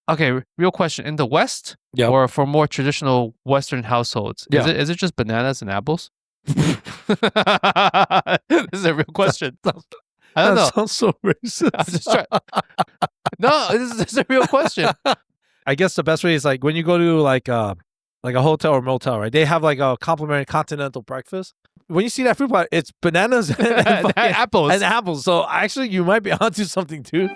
Okay, real question. In the West, Yep. or for more traditional Western households, Yeah. is it just bananas and apples? This is a real question. I don't know. That sounds so racist. I'm just trying. No, this is a real question. I guess the best way is like when you go to like a hotel or motel, right? They have like a complimentary continental breakfast. When you see that fruit pie, it's bananas and And apples. And apples. So actually, you might be onto something too.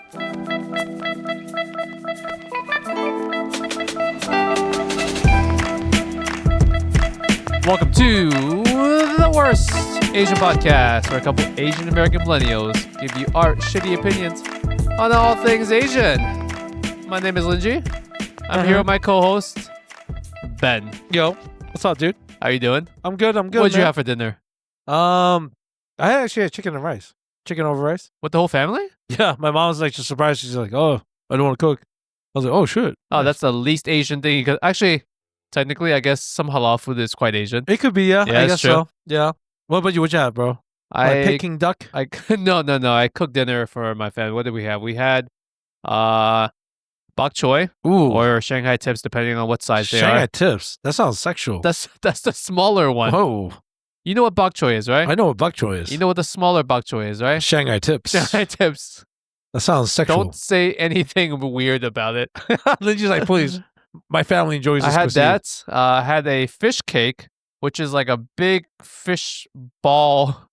Welcome to the worst Asian podcast, where a couple Asian American millennials give you our shitty opinions on all things Asian. My name is Linji. I'm here with my co-host Ben. Yo, what's up, dude? How you doing? I'm good. I'm good. What'd you man. have for dinner? I actually had chicken and rice. Chicken over rice. With the whole family? Yeah, my mom was like just surprised. She's like, "Oh, I don't want to cook." I was like, "Oh shit." Oh, Nice. that's the least Asian thing you could actually. Technically, I guess some halal food is quite Asian. It could be, yeah. Yeah, I it's guess true. so. Yeah. What about you? What you have, bro? Like Peking duck? No. I cooked dinner for my family. What did we have? We had bok choy Ooh, or Shanghai tips, depending on what size they Shanghai are. tips. That sounds sexual. That's the smaller one. Whoa, You know what bok choy is, right? I know what bok choy is. You know what the smaller bok choy is, right? Shanghai tips. Shanghai tips. That sounds sexual. Don't say anything weird about it. Then she's like, "Please, my family enjoys I this." had cuisine." that. I had a fish cake, which is like a big fish ball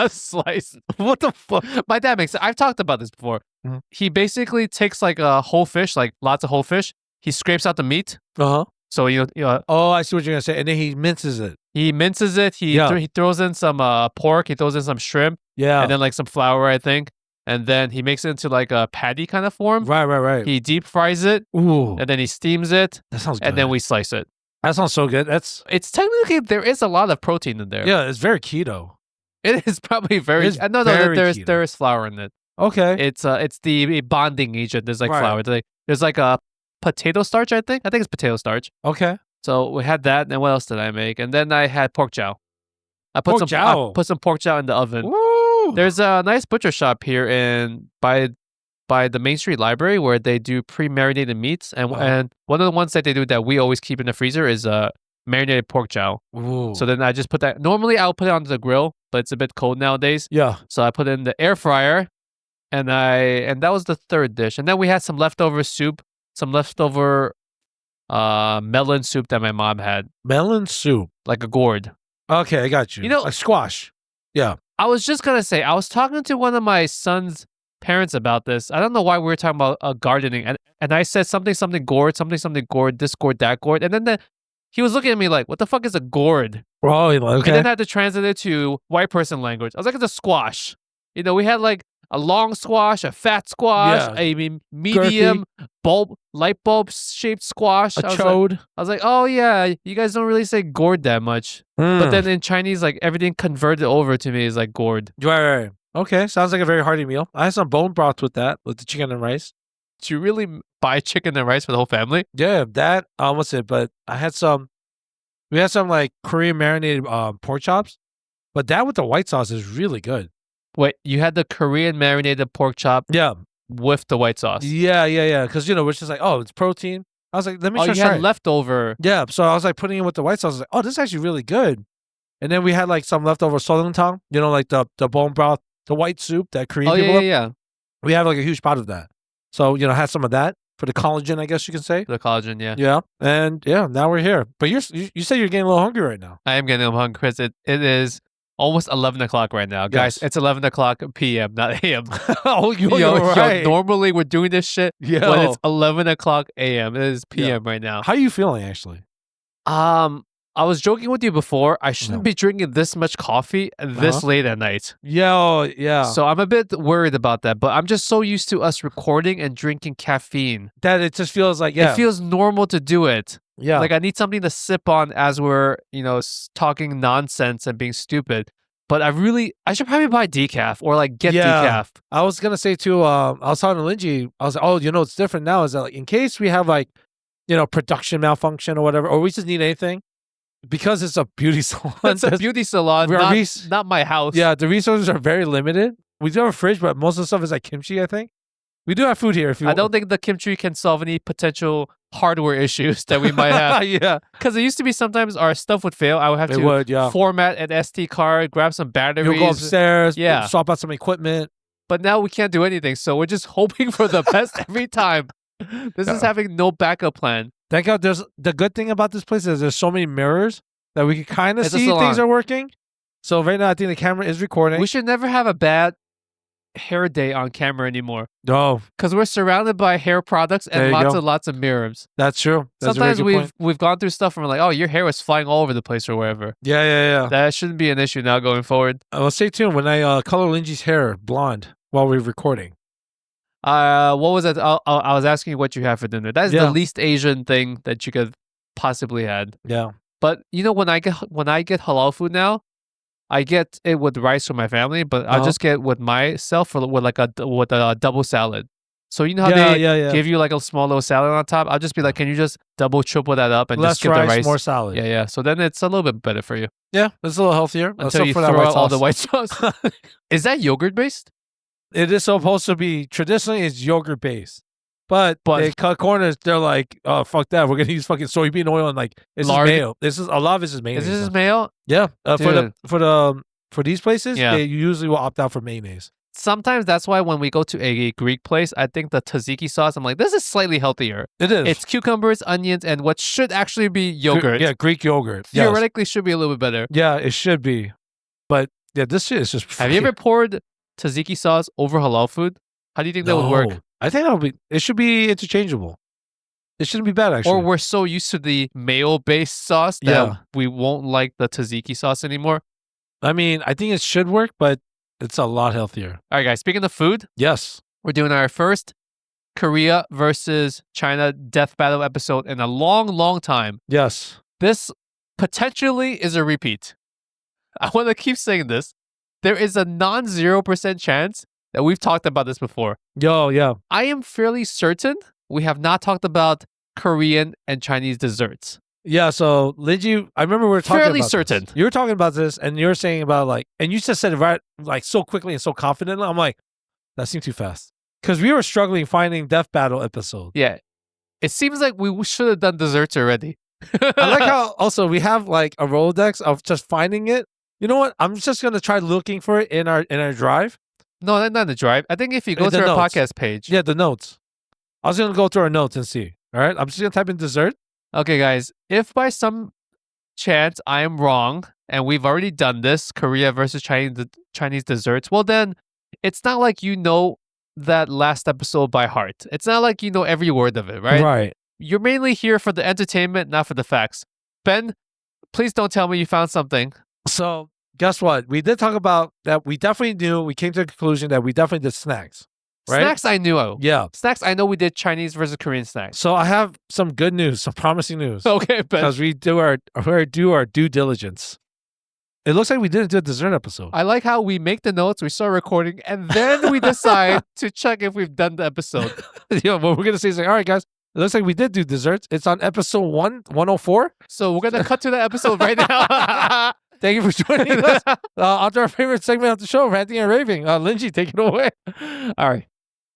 slice. What the fuck? My dad makes it. I've talked about this before. Mhm. He basically takes like a whole fish, like lots of whole fish. He scrapes out the meat. Uh huh. So Oh, I see what you're gonna say. And then he minces it. he minces it. He Yeah. he throws in some pork. He throws in some shrimp, Yeah. and then like some flour, I think. And then he makes it into like a patty kind of form. Right. He deep fries it, Ooh, and then he steams it, that sounds good. and then we slice it. That sounds so good. That's It's technically, there is a lot of protein in there. yeah. It's very keto. It is probably very. It's No, very keto. there is flour in it. Okay. It's the bonding agent. There's like Right. flour. There's like a potato starch. I think it's potato starch. Okay. So we had that, and what else did I make? And then I had pork chow. I put Pork some chow. pork chow in the oven. Woo. There's a nice butcher shop here by the Main Street Library where they do pre-marinated meats, and Uh-huh. and one of the ones that they do that we always keep in the freezer is marinated pork chow. Ooh. So then I just put that. Normally I'll put it on the grill, but it's a bit cold nowadays. yeah. So I put it in the air fryer, and that was the third dish. And then we had some leftover soup, some leftover melon soup that my mom had, Melon soup. like a gourd. Okay, I got you. You know- like squash. Yeah. I was just gonna say, I was talking to one of my son's parents about this. I don't know why we were talking about gardening, and I said something gourd, something gourd, this gourd, that gourd, and then he was looking at me like, "What the fuck is a gourd?" Oh, okay. And then I had to translate it to white person language. I was like, "It's a squash." We had like a long squash, a fat squash, Yeah. a medium light bulb shaped squash. A I was chode. I was like, "Oh yeah, you guys don't really say gourd that much." But then in Chinese, like everything converted over to me is like gourd. Right. Okay, sounds like a very hearty meal. I had some bone broth with that, with the chicken and rice. Do you really buy chicken and rice for the whole family? Yeah, that almost it. But I had some. We had some like Korean marinated pork chops, but that with the white sauce is really good. Wait, you had the Korean marinated pork chop Yeah, with the white sauce. yeah. Because we're just like, oh, it's protein. I was like, let me Oh, just you try had it. leftover. Yeah, so I was like putting it with the white sauce. I was like, oh, this is actually really good. And then we had like some leftover solentang, like the bone broth, the white soup that Korean Oh people love. yeah. We have like a huge pot of that. So, had some of that for the collagen, I guess you can say. The collagen, yeah. Yeah. And yeah, now we're here. But you say you're getting a little hungry right now. I am getting hungry because it is almost 11 o'clock right now. Guys, Yes. it's 11 o'clock p.m., not a.m. Oh, you're right. Normally we're doing this shit Yeah. when it's 11 o'clock a.m. It is p.m. right now. How are you feeling actually? I was joking with you before. I shouldn't be drinking this much coffee this late at night. Yeah. So I'm a bit worried about that, but I'm just so used to us recording and drinking caffeine. that it just feels like, yeah. It feels normal to do it. yeah. Like I need something to sip on as we're, talking nonsense and being stupid. But I should probably buy decaf or like get decaf. I was going to say too, I was talking to Linji. I was like, oh, it's different now. Is that like, in case we have like, production malfunction or whatever, or we just need anything. Because it's a beauty salon. It's a beauty salon, not my house. Yeah, the resources are very limited. We do have a fridge, but most of the stuff is like kimchi, I think. We do have food here. If you I don't think the kimchi can solve any potential hardware issues that we might have. yeah, Because it used to be sometimes our stuff would fail. I would have it to would. Yeah, format an SD card, grab some batteries. you'll go upstairs. Yeah. Swap out some equipment. But now we can't do anything. So we're just hoping for the best every time. This is having no backup plan. Thank God. There's the good thing about this place is there's so many mirrors that we can kind of It's a see salon. things are working. So right now, I think the camera is recording. We should never have a bad hair day on camera anymore. No, Because we're surrounded by hair products There and you lots go. and lots of mirrors. that's true. That's a very Sometimes good point. we've gone through stuff and we're like, oh, your hair was flying all over the place or wherever. Yeah. That shouldn't be an issue now going forward. Well, stay tuned when I color Linji's hair blonde while we're recording. What was that? I was asking you what you had for dinner. That's Yeah. the least Asian thing that you could possibly had. Yeah. But you know, when I get halal food now, I get it with rice for my family, but I'll Uh-huh. just get with myself with a double salad. So you know how Yeah, they yeah. give you like a small little salad on top? I'll just be like, can you just double triple that up and Less just get rice, the rice? more salad. Yeah. So then it's a little bit better for you Yeah, it's a little healthier. until except you for throw that white out all the sauce. white sauce. Is that yogurt based? It is supposed to be traditionally it's yogurt based, but But- they cut corners. They're like, oh fuck that, we're gonna use fucking soybean oil and like this Lard. is mayo. This is a lot of this is mayonnaise. Is this now. mayo? Yeah, Dude. for these places, Yeah. they usually will opt out for mayonnaise. Sometimes that's why when we go to a Greek place, I think the tzatziki sauce, I'm like, this is slightly healthier. It is. It's cucumbers, onions, and what should actually be yogurt. Yeah, Greek yogurt. Yes. Theoretically should be a little bit better. Yeah, it should be, but yeah, this shit is just. Have you ever poured tzatziki sauce over halal food? How do you think that would work? No. I think that'll be. It should be interchangeable. It shouldn't be bad actually. Or we're so used to the mayo-based sauce that Yeah. we won't like the tzatziki sauce anymore. I mean, I think it should work, but it's a lot healthier. All right, guys. Speaking of food, Yes. we're doing our first Korea versus China death battle episode in a long, long time. Yes. This potentially is a repeat. I want to keep saying this. There is a non 0% chance that we've talked about this before. Yo, yeah. I am fairly certain we have not talked about Korean and Chinese desserts. Yeah, so Linji, I remember we were talking Fairly about certain. this. You were talking about this and you were saying about like, and you just said it right, like so quickly and so confidently. I'm like, that seemed too fast. Because we were struggling finding Death Battle episode. Yeah. It seems like we should have done desserts already. I like how also we have like a Rolodex of just finding it. You know what? I'm just gonna try looking for it in our drive. No, not in the drive. I think if you go In to the our notes. podcast page. Yeah, the notes. I was gonna go through our notes and see. All right, I'm just gonna type in dessert. Okay, guys. If by some chance I am wrong and we've already done this, Korea versus Chinese desserts, well then it's not like you know that last episode by heart. It's not like you know every word of it, right? Right. You're mainly here for the entertainment, not for the facts. Ben, please don't tell me you found something. So guess what? We did talk about that. We definitely knew. We came to the conclusion that we definitely did snacks. Right? Snacks I knew. Yeah. Snacks I know we did Chinese versus Korean snacks. So I have some good news, some promising news. Okay, Ben. Because we do our due diligence. It looks like we didn't do a dessert episode. I like how we make the notes, we start recording, and then we decide to check if we've done the episode. Yeah, what we're gonna say is like, all right, guys, it looks like we did do desserts. It's on episode 104. So we're gonna cut to the episode right now. Thank you for joining us. On to our favorite segment of the show, ranting and raving. Linji, take it away. All right.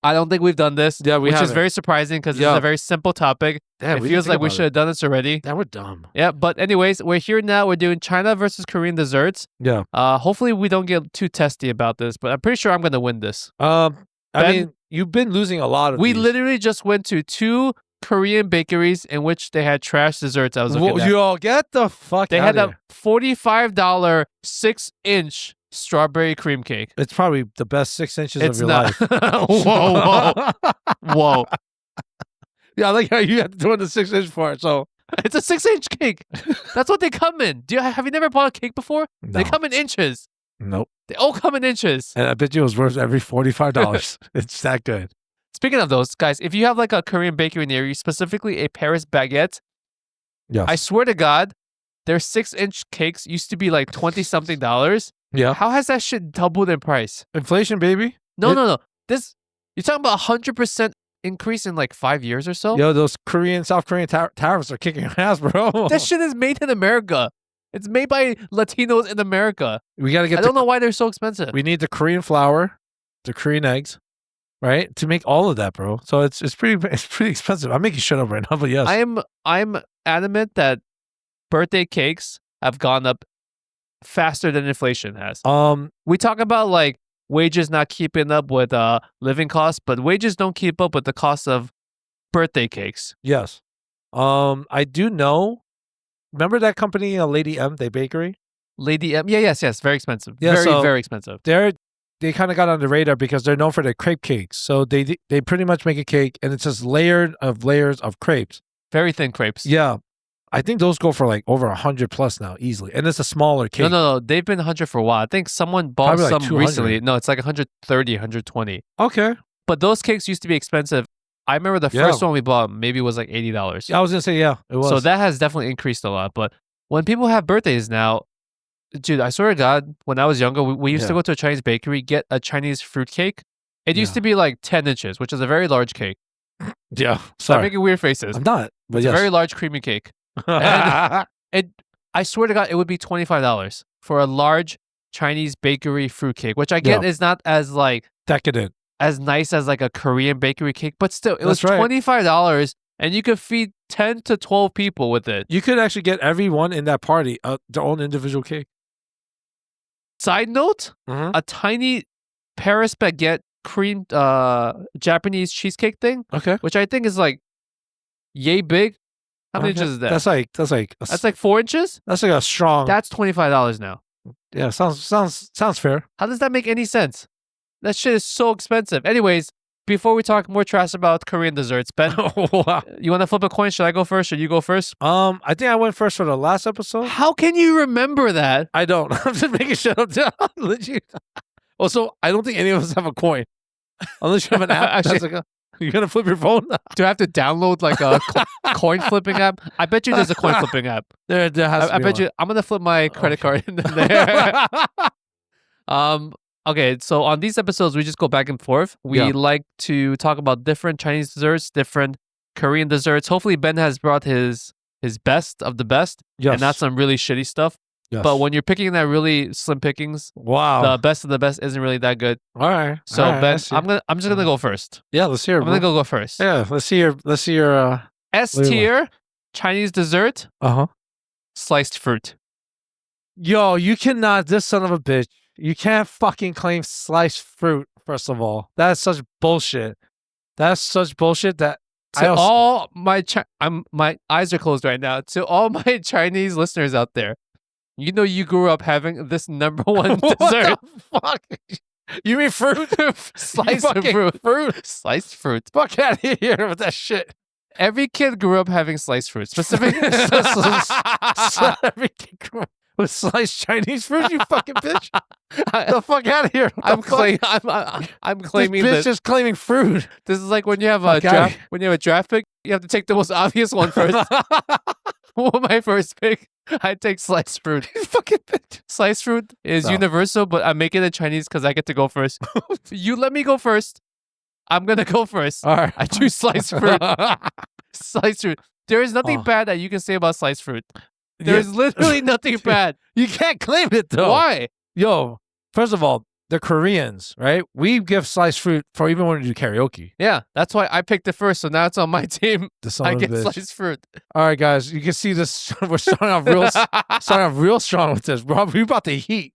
I don't think we've done this. Yeah, we which is haven't. very surprising because this is Yeah. a very simple topic. Damn, It we feels didn't like we think should have done this already. about it. Yeah, we're dumb. Yeah, but anyways, we're here now. We're doing China versus Korean desserts. Yeah. Hopefully we don't get too testy about this, but I'm pretty sure I'm gonna win this. I Ben- mean, you've been losing a lot of We these. literally just went to 2 Korean bakeries in which they had trash desserts. I was looking at. Yo, get the fuck They out had of a here. $45 6-inch strawberry cream cake. It's probably the best 6 inches It's of your not. life. Whoa. Whoa. Yeah, I like how you have to do the 6 inch part. So It's a 6-inch cake. That's what they come in. Have you never bought a cake before? They no, come in inches. nope. They all come in inches. And I bet you it was worth every $45. It's that good. Speaking of those, guys, if you have like a Korean bakery near you, specifically a Paris baguette, Yes. I swear to God, their 6-inch cakes used to be like $20-something. Yeah. How has that shit doubled in price? Inflation, baby. No, It- no. You're talking about 100% increase in like 5 years or so? Yo, those South Korean tariffs are kicking ass, bro. That shit is made in America. It's made by Latinos in America. We gotta I get. don't know why they're so expensive. We need the Korean flour, the Korean eggs, right? To make all of that, bro. So it's pretty expensive. I'm making shit up right now, but yes. I'm adamant that birthday cakes have gone up faster than inflation has. We talk about like wages not keeping up with living costs, but wages don't keep up with the cost of birthday cakes. Yes. I do know. Remember that company, Lady M, the bakery? Lady M, yes, very expensive. Yeah, very expensive. They kind of got on the radar because they're known for their crepe cakes. So they pretty much make a cake and it's just layers of crepes. Very thin crepes. Yeah. I think those go for like over 100 plus now, easily. And it's a smaller cake. No. They've been 100 for a while. I think someone bought Probably like some 200. recently. No, it's like 130, 120. Okay. But those cakes used to be expensive. I remember the first one we bought maybe was like $80. Yeah, I was going to say, yeah, it was. So that has definitely increased a lot. But when people have birthdays now, dude, I swear to God, when I was younger, we used to go to a Chinese bakery, get a Chinese fruit cake. It used to be like 10 inches, which is a very large cake. Yeah. Stop making weird faces. I'm not. But it's a very large creamy cake. And I swear to God, it would be $25 for a large Chinese bakery fruit cake, which I get is not as like decadent, as nice as like a Korean bakery cake, but still, it was $25, and you could feed 10 to 12 people with it. You could actually get everyone in that party their own individual cake. Side note: a tiny Paris baguette cream Japanese cheesecake thing, which I think is like yay big. How many inches is that? That's like 4 inches. That's like a strong. That's $25 now. Yeah, sounds fair. How does that make any sense? That shit is so expensive. Anyways, before we talk more trash about Korean desserts, Ben, you want to flip a coin? Should I go first? Should you go first? I think I went first for the last episode. How can you remember that? I don't. I'm just making shit up. Legit. Also, I don't think any of us have a coin, unless you have an app. That's like you're gonna flip your phone? Do I have to download like a coin flipping app? I bet you there's a coin flipping app. There has to be I bet you. I'm gonna flip my credit card in there. Okay, so on these episodes, we just go back and forth. We like to talk about different Chinese desserts, different Korean desserts. Hopefully, Ben has brought his best of the best, and not some really shitty stuff. Yes. But when you're picking that really slim pickings, the best of the best isn't really that good. All right. So Ben, I'm just gonna go first. Yeah, let's hear it. I'm gonna go first. Yeah, let's see your S tier Chinese dessert. Sliced fruit. Yo, you cannot. This son of a bitch. You can't fucking claim sliced fruit. First of all, that's such bullshit. That's such bullshit that. All my my eyes are closed right now. To all my Chinese listeners out there. You know you grew up having this number one dessert. Fuck? You mean fruit? Sliced fruit. Sliced fruit. Fuck out of here with that shit. Every kid grew up having sliced fruit. Specifically, every kid grew up with sliced Chinese fruit, you fucking bitch. The fuck out of here. I'm claiming this bitch is claiming fruit. This is like when you have a draft, draft pick, you have to take the most obvious one first. My first pick, I take sliced fruit. Fucking bitch. Sliced fruit is universal, but I'm making it Chinese because I get to go first. You let me go first. I'm gonna go first. All right. I choose sliced fruit. Sliced fruit. There is nothing bad that you can say about sliced fruit. There's literally nothing bad. You can't claim it though. Why? Yo, first of all, the Koreans, right? We give sliced fruit for even when we do karaoke. Yeah, that's why I picked it first. So now it's on my team. I get sliced fruit. All right, guys, you can see this. We're starting off real strong with this. We brought the heat.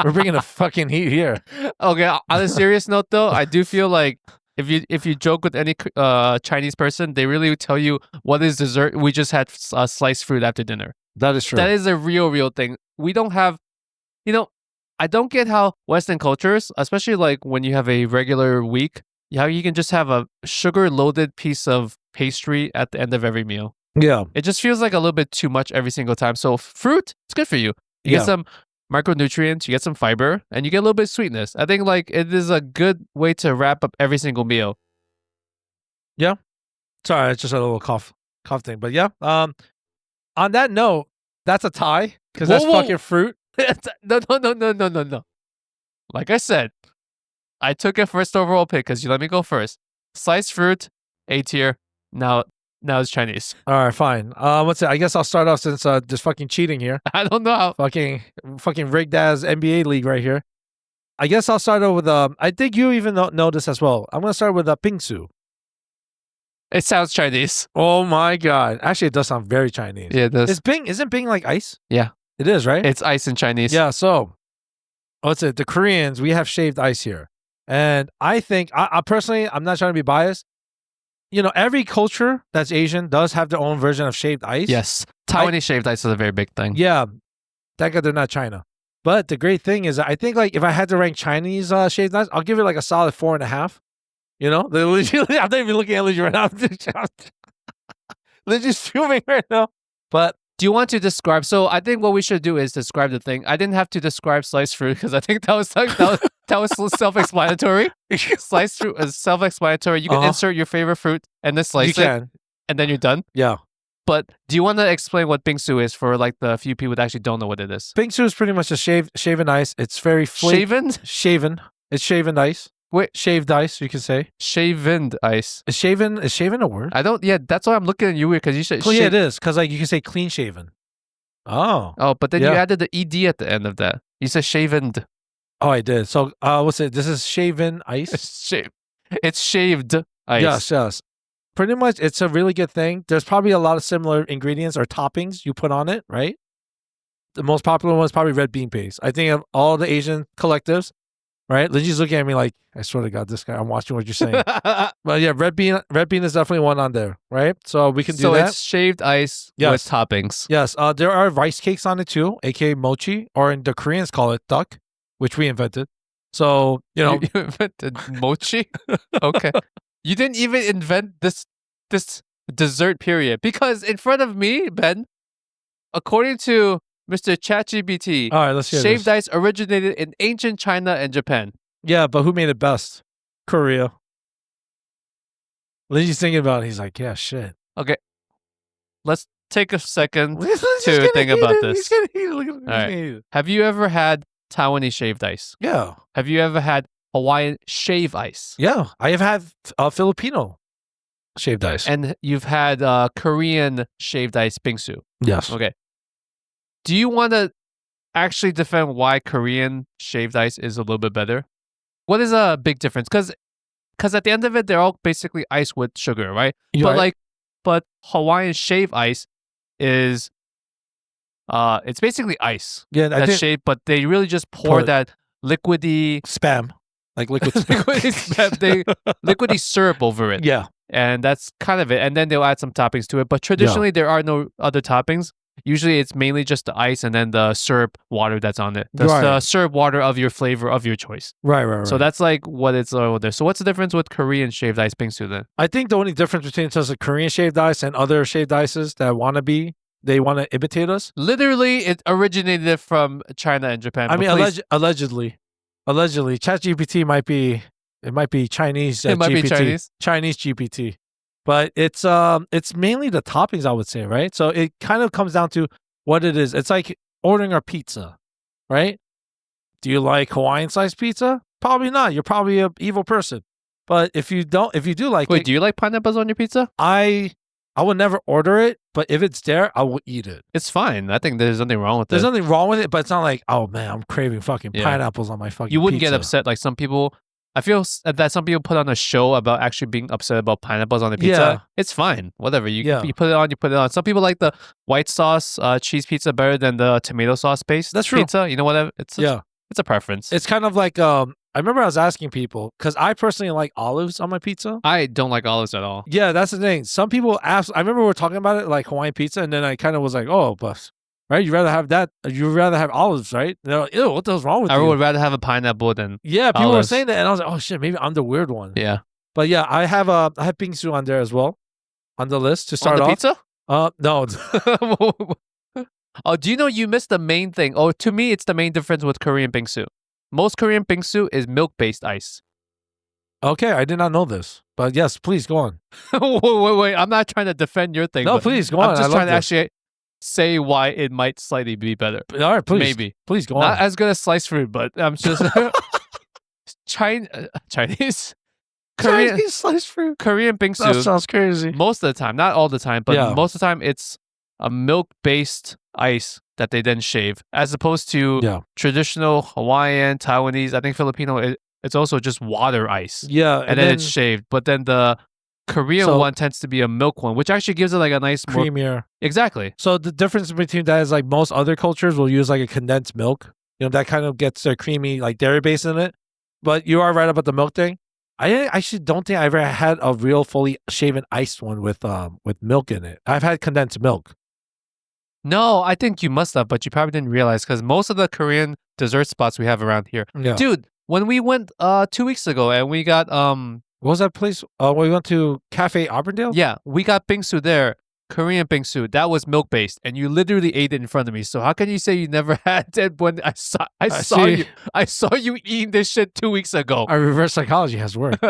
We're bringing the fucking heat here. Okay. On a serious note, though, I do feel like if you joke with any Chinese person, they really tell you what is dessert. We just had sliced fruit after dinner. That is true. That is a real thing. We don't have, I don't get how Western cultures, especially like when you have a regular week, how you can just have a sugar-loaded piece of pastry at the end of every meal. Yeah. It just feels like a little bit too much every single time. So fruit, it's good for you. You get some micronutrients, you get some fiber, and you get a little bit of sweetness. I think like it is a good way to wrap up every single meal. Yeah. Sorry, it's just a little cough thing. But yeah. On that note, that's a tie because that's fucking fruit. No. Like I said, I took a first overall pick because you let me go first. Sliced fruit, A tier. Now it's Chinese. All right, fine. What's it? I guess I'll start off since just fucking cheating here. I don't know how. Fucking rigged ass NBA league right here. I guess I'll start out with I think you even know this as well. I'm gonna start with bingsu. It sounds Chinese. Oh my god! Actually, it does sound very Chinese. Yeah, it does. Isn't Bing like ice? Yeah. It is, right? It's ice in Chinese. Yeah. So, what's it? The Koreans, we have shaved ice here, and I think I personally, I'm not trying to be biased. You know, every culture that's Asian does have their own version of shaved ice. Yes. Taiwanese shaved ice is a very big thing. Yeah. Thank God they're not China. But the great thing is, I think like if I had to rank Chinese shaved ice, I'll give it like a solid 4.5. You know, I'm not even looking at Lindsay right now. Lindsay's fuming right now. But do you want to describe? So I think what we should do is describe the thing. I didn't have to describe sliced fruit because I think that was self-explanatory. Sliced fruit is self-explanatory. You can insert your favorite fruit and then slice it, and then you're done. Yeah. But do you want to explain what bingsu is for like the few people that actually don't know what it is? Bingsu is pretty much a shaven ice. It's very shaven. It's shaven ice. Wait, shaved ice, you can say. Shaven ice. Is shaven a word? I don't. Yeah, that's why I'm looking at you weird because you said. Well, yeah, it is because like you can say clean shaven. Oh. Oh, but then you added the ed at the end of that. You said shavened. Oh, I did. So, what's it? This is shaven ice. It's shaved ice. Yes. Pretty much, it's a really good thing. There's probably a lot of similar ingredients or toppings you put on it, right? The most popular one is probably red bean paste. I think of all the Asian collectives, right? Lindsay's looking at me like, I swear to God, this guy, I'm watching what you're saying. But yeah, red bean is definitely one on there, right? So we can do that. So it's shaved ice with toppings. Yes. There are rice cakes on it too, aka mochi, or in the Koreans call it duck, which we invented. So, you know. You invented mochi? Okay. You didn't even invent this dessert period because in front of me, Ben, according to Mr. ChatGPT, all right, let's hear shaved this. ice originated in ancient China and Japan. Yeah, but who made it best? Korea. Lindsay's thinking about it. He's like, yeah, shit. Okay. Let's take a second to think about this. All right. Have you ever had Taiwanese shaved ice? Yeah. Have you ever had Hawaiian shave ice? Yeah. I have had Filipino shaved ice. And you've had Korean shaved ice bingsu? Yes. Okay. Do you want to actually defend why Korean shaved ice is a little bit better? What is a big difference? Because at the end of it, they're all basically ice with sugar, right? But Hawaiian shave ice is it's basically ice. Yeah, that's shaved, but they really just pour that liquidy spam, like liquid spam. liquidy syrup over it. Yeah, and that's kind of it. And then they'll add some toppings to it. But traditionally, there are no other toppings. Usually, it's mainly just the ice and then the syrup water that's on it. The syrup water of your flavor of your choice. Right. So that's like what it's over there. So what's the difference with Korean shaved ice bingsu then? I think the only difference between just a Korean shaved ice and other shaved ices that they want to imitate us. Literally, it originated from China and Japan. I mean, allegedly, ChatGPT might be Chinese. It might be Chinese GPT. But it's mainly the toppings, I would say, right? So it kind of comes down to what it is. It's like ordering a pizza, right? Do you like Hawaiian sliced pizza? Probably not. You're probably an evil person. But if you do like Wait, do you like pineapples on your pizza? I would never order it, but if it's there, I will eat it. It's fine. I think there's nothing wrong with it. There's nothing wrong with it, but it's not like, oh man, I'm craving fucking pineapples on my fucking You wouldn't pizza. get upset like some people. I feel that some people put on a show about actually being upset about pineapples on the pizza. Yeah. It's fine. Whatever. You put it on, you put it on. Some people like the white sauce cheese pizza better than the tomato sauce based pizza. You know, whatever. It's a preference. It's kind of like, I remember I was asking people, because I personally like olives on my pizza. I don't like olives at all. Yeah, that's the thing. Some people ask, I remember we were talking about it, like Hawaiian pizza, and then I kind of was like, oh, but... Right, you'd rather have that. You'd rather have olives, right? They're like, ew, what the hell's wrong with you? I would rather have a pineapple than people were saying that, and I was like, oh shit, maybe I'm the weird one. Yeah, but yeah, I have bingsu on there as well, on the list to start on the off. Pizza? No. Oh, do you know you missed the main thing? Oh, to me, it's the main difference with Korean bingsu. Most Korean bingsu is milk-based ice. Okay, I did not know this, but yes, please go on. Wait, I'm not trying to defend your thing. No, please go on. I'm just trying to actually say why it might slightly be better. All right, please. Maybe. Please go on. Not as good as sliced fruit, but I'm just... Chinese? Chinese sliced fruit? Korean bingsu. That sounds crazy. Most of the time. Not all the time, but most of the time it's a milk-based ice that they then shave, as opposed to Yeah. traditional Hawaiian, Taiwanese. I think Filipino, it's also just water ice. Yeah. And then it's shaved. But then the Korean So- one tends to be a milk one, which actually gives it like a nice more creamier. exactly. So the difference between that is like most other cultures will use like a condensed milk. You know, that kind of gets a creamy like dairy base in it. But you are right about the milk thing. I actually don't think I ever had a real fully shaven iced one with milk in it. I've had condensed milk. No, I think you must have, but you probably didn't realize because most of the Korean dessert spots we have around here. Yeah. Dude, when we went 2 weeks ago and we got What was that place? We went to Cafe Auburndale? yeah, we got bingsu there, Korean bingsu. That was milk based, and you literally ate it in front of me. So how can you say you never had it when I saw you eating this shit 2 weeks ago? Our reverse psychology has worked.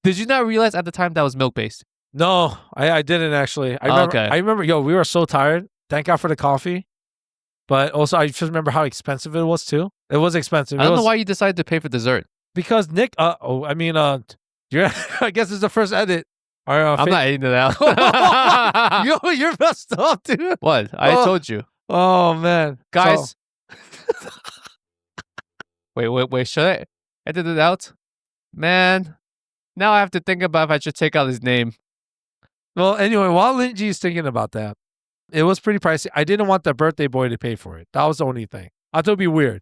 Did you not realize at the time that was milk based? No, I didn't actually. Okay. I remember, we were so tired. Thank God for the coffee. But also, I just remember how expensive it was too. It was expensive. I don't know why you decided to pay for dessert. Because Nick, you're, I guess it's the first edit. I'm not eating it out. You're messed up, dude. What? I told you. Oh, man. Guys. Wait. Should I edit it out? Man, now I have to think about if I should take out his name. Well, anyway, while Linji's thinking about that, it was pretty pricey. I didn't want the birthday boy to pay for it. That was the only thing. I thought it'd be weird.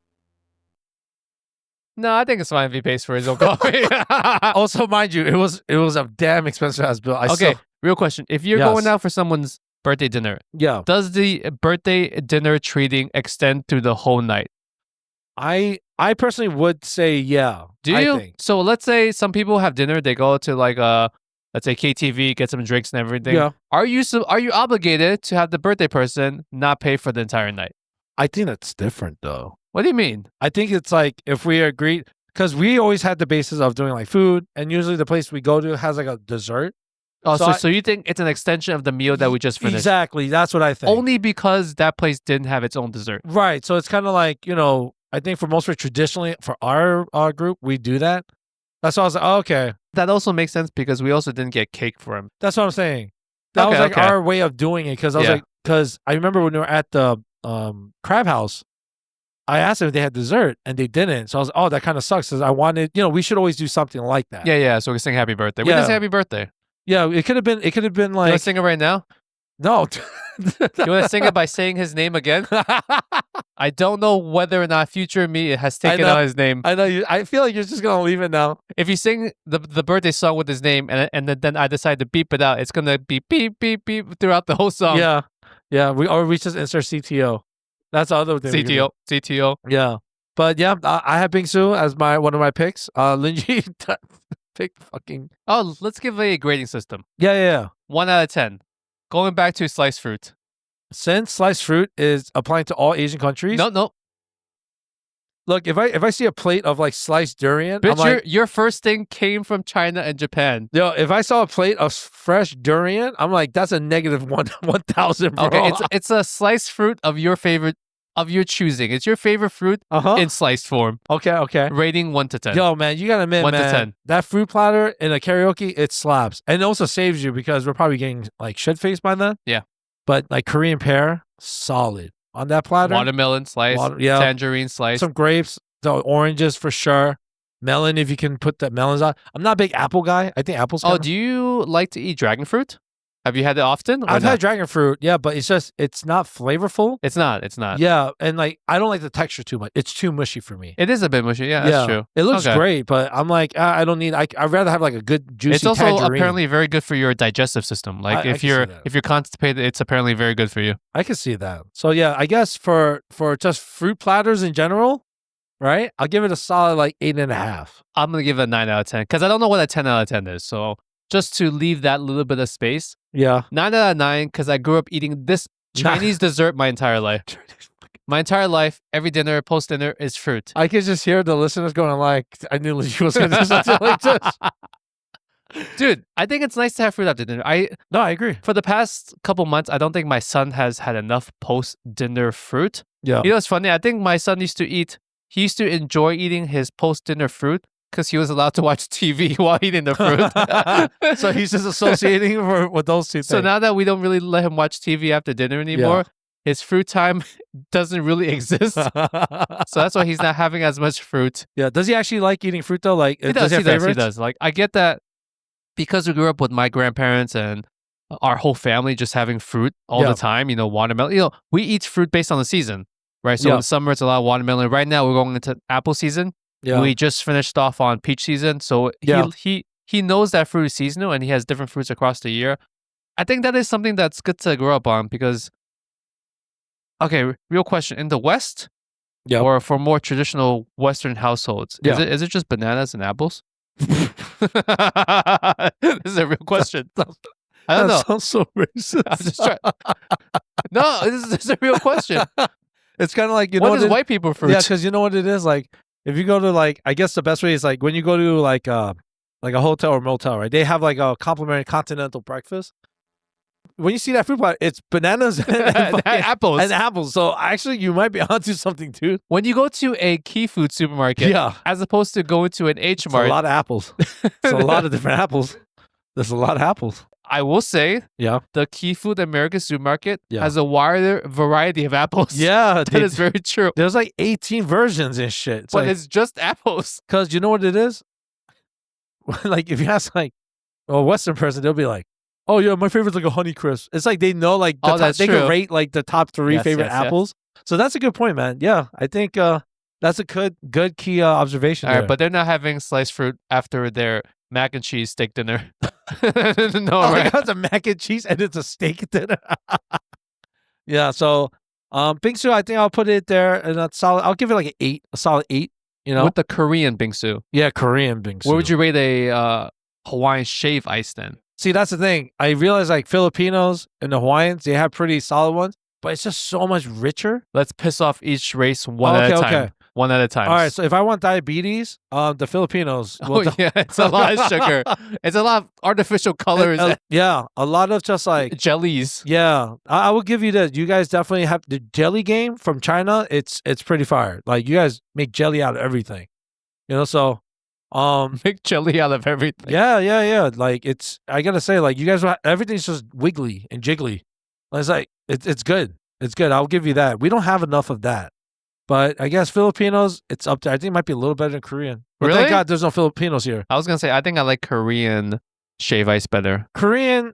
No, I think it's fine if he pays for his own coffee. Also, mind you, it was a damn expensive ass bill. Real question. If you're Yes. going out for someone's birthday dinner, Yeah. does the birthday dinner treating extend through the whole night? I personally would say yeah. Do I you? think. So let's say some people have dinner, they go to like let's say KTV, get some drinks and everything. Yeah. Are you obligated to have the birthday person not pay for the entire night? I think that's different though. What do you mean? I think it's like if we agree, because we always had the basis of doing like food, and usually the place we go to has like a dessert. Oh, So so you think it's an extension of the meal that we just finished? Exactly. That's what I think. Only because that place didn't have its own dessert. Right. So it's kind of like, I think for most of it, traditionally for our group, we do that. That's why I was like, oh, okay. That also makes sense because we also didn't get cake for him. That's what I'm saying. That was like our way of doing it. Because I was because I remember when we were at the Crab House, I asked them if they had dessert and they didn't. So I was like, oh, that kind of sucks. Because I wanted, we should always do something like that. Yeah. So we sing happy birthday. We didn't say happy birthday. Yeah, it could have been You want like to sing it right now? no. You want to sing it by saying his name again? I don't know whether or not future me has taken out his name. I know you. I feel like you're just gonna leave it now. If you sing the birthday song with his name and then I decide to beep it out, it's gonna be beep beep beep throughout the whole song. Yeah. We just insert CTO. That's the other thing. CTO. Yeah, but yeah, I have Bingsu as one of my picks. Linji picked fucking. Oh, let's give a grading system. Yeah. 1 out of 10. Going back to sliced fruit. Since sliced fruit is applying to all Asian countries. No. Look, if I see a plate of like sliced durian, Bitch, I'm like, your first thing came from China and Japan. yo, if I saw a plate of fresh durian, I'm like, that's a negative 1,000, bro. Okay, it's a sliced fruit of your favorite, of your choosing. It's your favorite fruit in sliced form. Okay. Rating 1 to 10. Yo, man, you gotta admit, 1 to man, 10. that fruit platter in a karaoke, it slaps. And it also saves you because we're probably getting like shit-faced by then. Yeah. But like Korean pear, solid. On that platter. Watermelon slice, tangerine slice. Some grapes, the oranges for sure. Melon, if you can put the melons on. I'm not a big apple guy. I think apple's do you like to eat dragon fruit? Have you had it often? I've had dragon fruit, yeah, but it's not flavorful. It's not. Yeah, and like I don't like the texture too much. It's too mushy for me. It is a bit mushy. Yeah, that's true. It looks great, but I'm like, I don't need. I'd rather have like a good juicy. It's also tangerine. apparently very good for your digestive system. Like if you're constipated, it's apparently very good for you. I can see that. So yeah, I guess for just fruit platters in general, right? I'll give it a solid like 8.5. I'm gonna give it a 9 out of 10 because I don't know what a 10 out of 10 is. So just to leave that little bit of space. Yeah. 9 out of 9 because I grew up eating this Chinese dessert my entire life. My entire life, every dinner, post dinner is fruit. I can just hear the listeners going like, I knew you was going to do something like this. Dude, I think it's nice to have fruit after dinner. I agree. For the past couple months, I don't think my son has had enough post dinner fruit. Yeah. You know what's funny? I think my son used to enjoy eating his post dinner fruit because he was allowed to watch TV while eating the fruit. So he's just associating with those two things. So now that we don't really let him watch TV after dinner anymore, his fruit time doesn't really exist. So that's why he's not having as much fruit. Yeah. Does he actually like eating fruit though? Like, He does does, he have he favorites? does. Like, I get that because we grew up with my grandparents and our whole family just having fruit all Yeah. the time, watermelon. We eat fruit based on the season, right? So Yeah. in the summer, it's a lot of watermelon. Right now, we're going into apple season. Yeah. We just finished off on peach season. So Yeah. he knows that fruit is seasonal and he has different fruits across the year. I think that is something that's good to grow up on because, okay, real question. In the West, Yep. or for more traditional Western households, Yeah. is it just bananas and apples? This is a real question. I don't know. That sounds so racist. I'm just trying. No, this is a real question. It's kind of like, you know What what is it- white people fruit? Yeah, because you know what it is? Like, if you go to like, I guess the best way is like when you go to like a hotel or motel, right? They have like a complimentary continental breakfast. When you see that fruit pot, it's bananas and fucking- Apples. and apples. So actually, you might be onto something, dude. When you go to a key food supermarket, Yeah. as opposed to going to an H It's a Mart, lot of apples. It's a lot of different apples. There's a lot of apples. I will say Yeah. the Key Food American supermarket Yeah. has a wider variety of apples. Yeah. That is very true. There's like 18 versions and shit. It's But like, it's just apples. because you know what it is? Like, if you ask like a Western person, they'll be like, oh, yeah, my favorite's like a Honey Crisp. It's like they know like the Oh, top, that's they true. can rate like the top 3 Yes, favorite yes, yes. apples. So that's a good point, man. Yeah. I think that's a good key observation. All there. right, but they're not having sliced fruit after their mac and cheese steak dinner. No, oh my right? God, it's a mac and cheese and it's a steak dinner. Yeah. So bingsu, I think I'll put it there and a solid. I'll give it like an 8, a solid 8. You know, With the Korean bingsu, yeah, Korean bingsu. where would you rate a Hawaiian shave ice then? See, that's the thing. I realize like Filipinos and the Hawaiians, they have pretty solid ones, but it's just so much richer. Let's piss off each race one at a Okay, time. okay. One at a time. All right, so if I want diabetes, the Filipinos. Oh yeah, it's a lot of sugar. It's a lot of artificial colors, yeah, a lot of just like jellies. yeah. I will give you this. You guys definitely have the jelly game from China. It's pretty fire. Like you guys make jelly out of everything, you know. So, Make jelly out of everything. yeah. Like I gotta say, like you guys, everything's just wiggly and jiggly. It's like it's good. It's good. I'll give you that. We don't have enough of that. But I guess Filipinos, it's up there. I think it might be a little better than Korean. But Really? thank God there's no Filipinos here. I was gonna say I think I like Korean shave ice better. Korean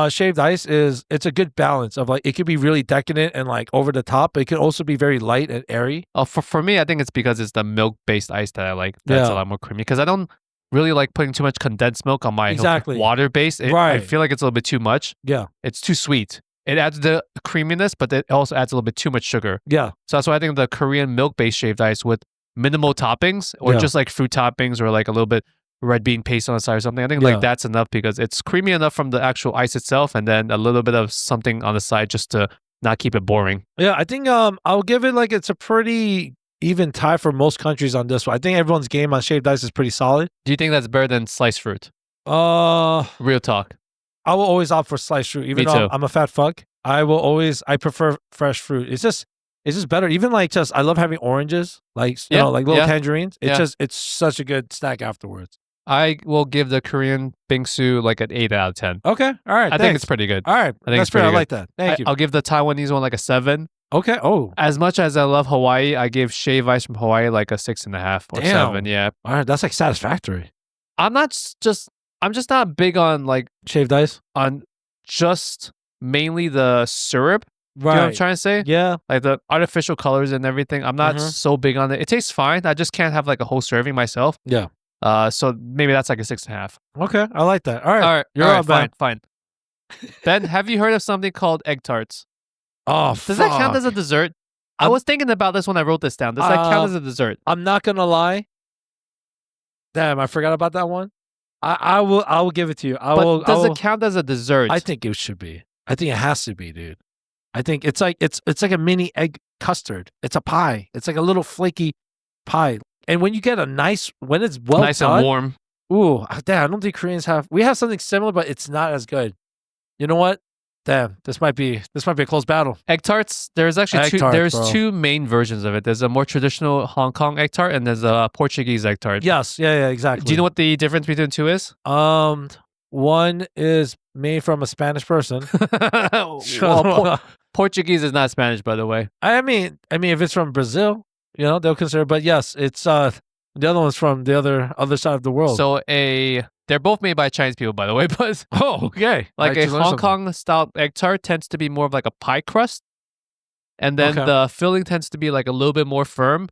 shaved ice it's a good balance of like it could be really decadent and like over the top, but it could also be very light and airy. Oh, for me, I think it's because it's the milk-based ice that I like. That's Yeah. a lot more creamy. Because I don't really like putting too much condensed milk on my Exactly. water-based. I Right. feel like it's a little bit too much. Yeah. It's too sweet. It adds the creaminess, but it also adds a little bit too much sugar. Yeah. So that's why I think the Korean milk-based shaved ice with minimal toppings or Yeah. just like fruit toppings or like a little bit red bean paste on the side or something. I think Yeah. like that's enough because it's creamy enough from the actual ice itself and then a little bit of something on the side just to not keep it boring. Yeah. I think I'll give it like it's a pretty even tie for most countries on this one. I think everyone's game on shaved ice is pretty solid. Do you think that's better than sliced fruit? I Real talk. will always opt for sliced fruit, even Me though too. I'm a fat fuck. I prefer fresh fruit. It's just better. Even like just I love having oranges, like you Yeah, know, like little yeah, tangerines. yeah. It's such a good snack afterwards. I will give the Korean bingsu like an 8 out of 10. Okay. All right. I think it's pretty good. all right. I think That's it's fair. I pretty like that. Thank you. I'll give the Taiwanese one like a 7. Okay. Oh, As much as I love Hawaii, I give shave ice from Hawaii like a 6.5 or Damn. 7. Yeah. all right. That's like satisfactory. I'm just not big on like Shaved ice. on just mainly the syrup. You know what I'm trying to say? Yeah. Like the artificial colors and everything. I'm not Mhm. so big on it. It tastes fine. I just can't have like a whole serving myself. Yeah. So maybe that's like a 6.5. Okay. I like that. All right. All right. You're all up, right, man. fine. Ben, have you heard of something called egg tarts? Oh, Does that count as a dessert? I was thinking about this when I wrote this down. Does that count as a dessert? I'm not gonna lie. Damn, I forgot about that one. I will give it to you. But does it count as a dessert? I think it should be. I think it has to be, dude. I think it's like a mini egg custard. It's a pie. It's like a little flaky pie. And when you get when it's well nice done, and warm. ooh, damn, I don't think Koreans have. We have something similar, but it's not as good. You know what? Damn, this might be a close battle. Egg tarts. There's actually Egg tarts, bro. two main versions of it. There's a more traditional Hong Kong egg tart, and there's a Portuguese egg tart. Yes, yeah, exactly. Do you know what the difference between the two is? One is made from a Spanish person. Well, Portuguese is not Spanish, by the way. I mean, if it's from Brazil, they'll consider. But yes, it's the other one's from the other side of the world. So they're both made by Chinese people, by the way. But okay, like a Hong Kong style egg tart tends to be more of like a pie crust, and then the filling tends to be like a little bit more firm.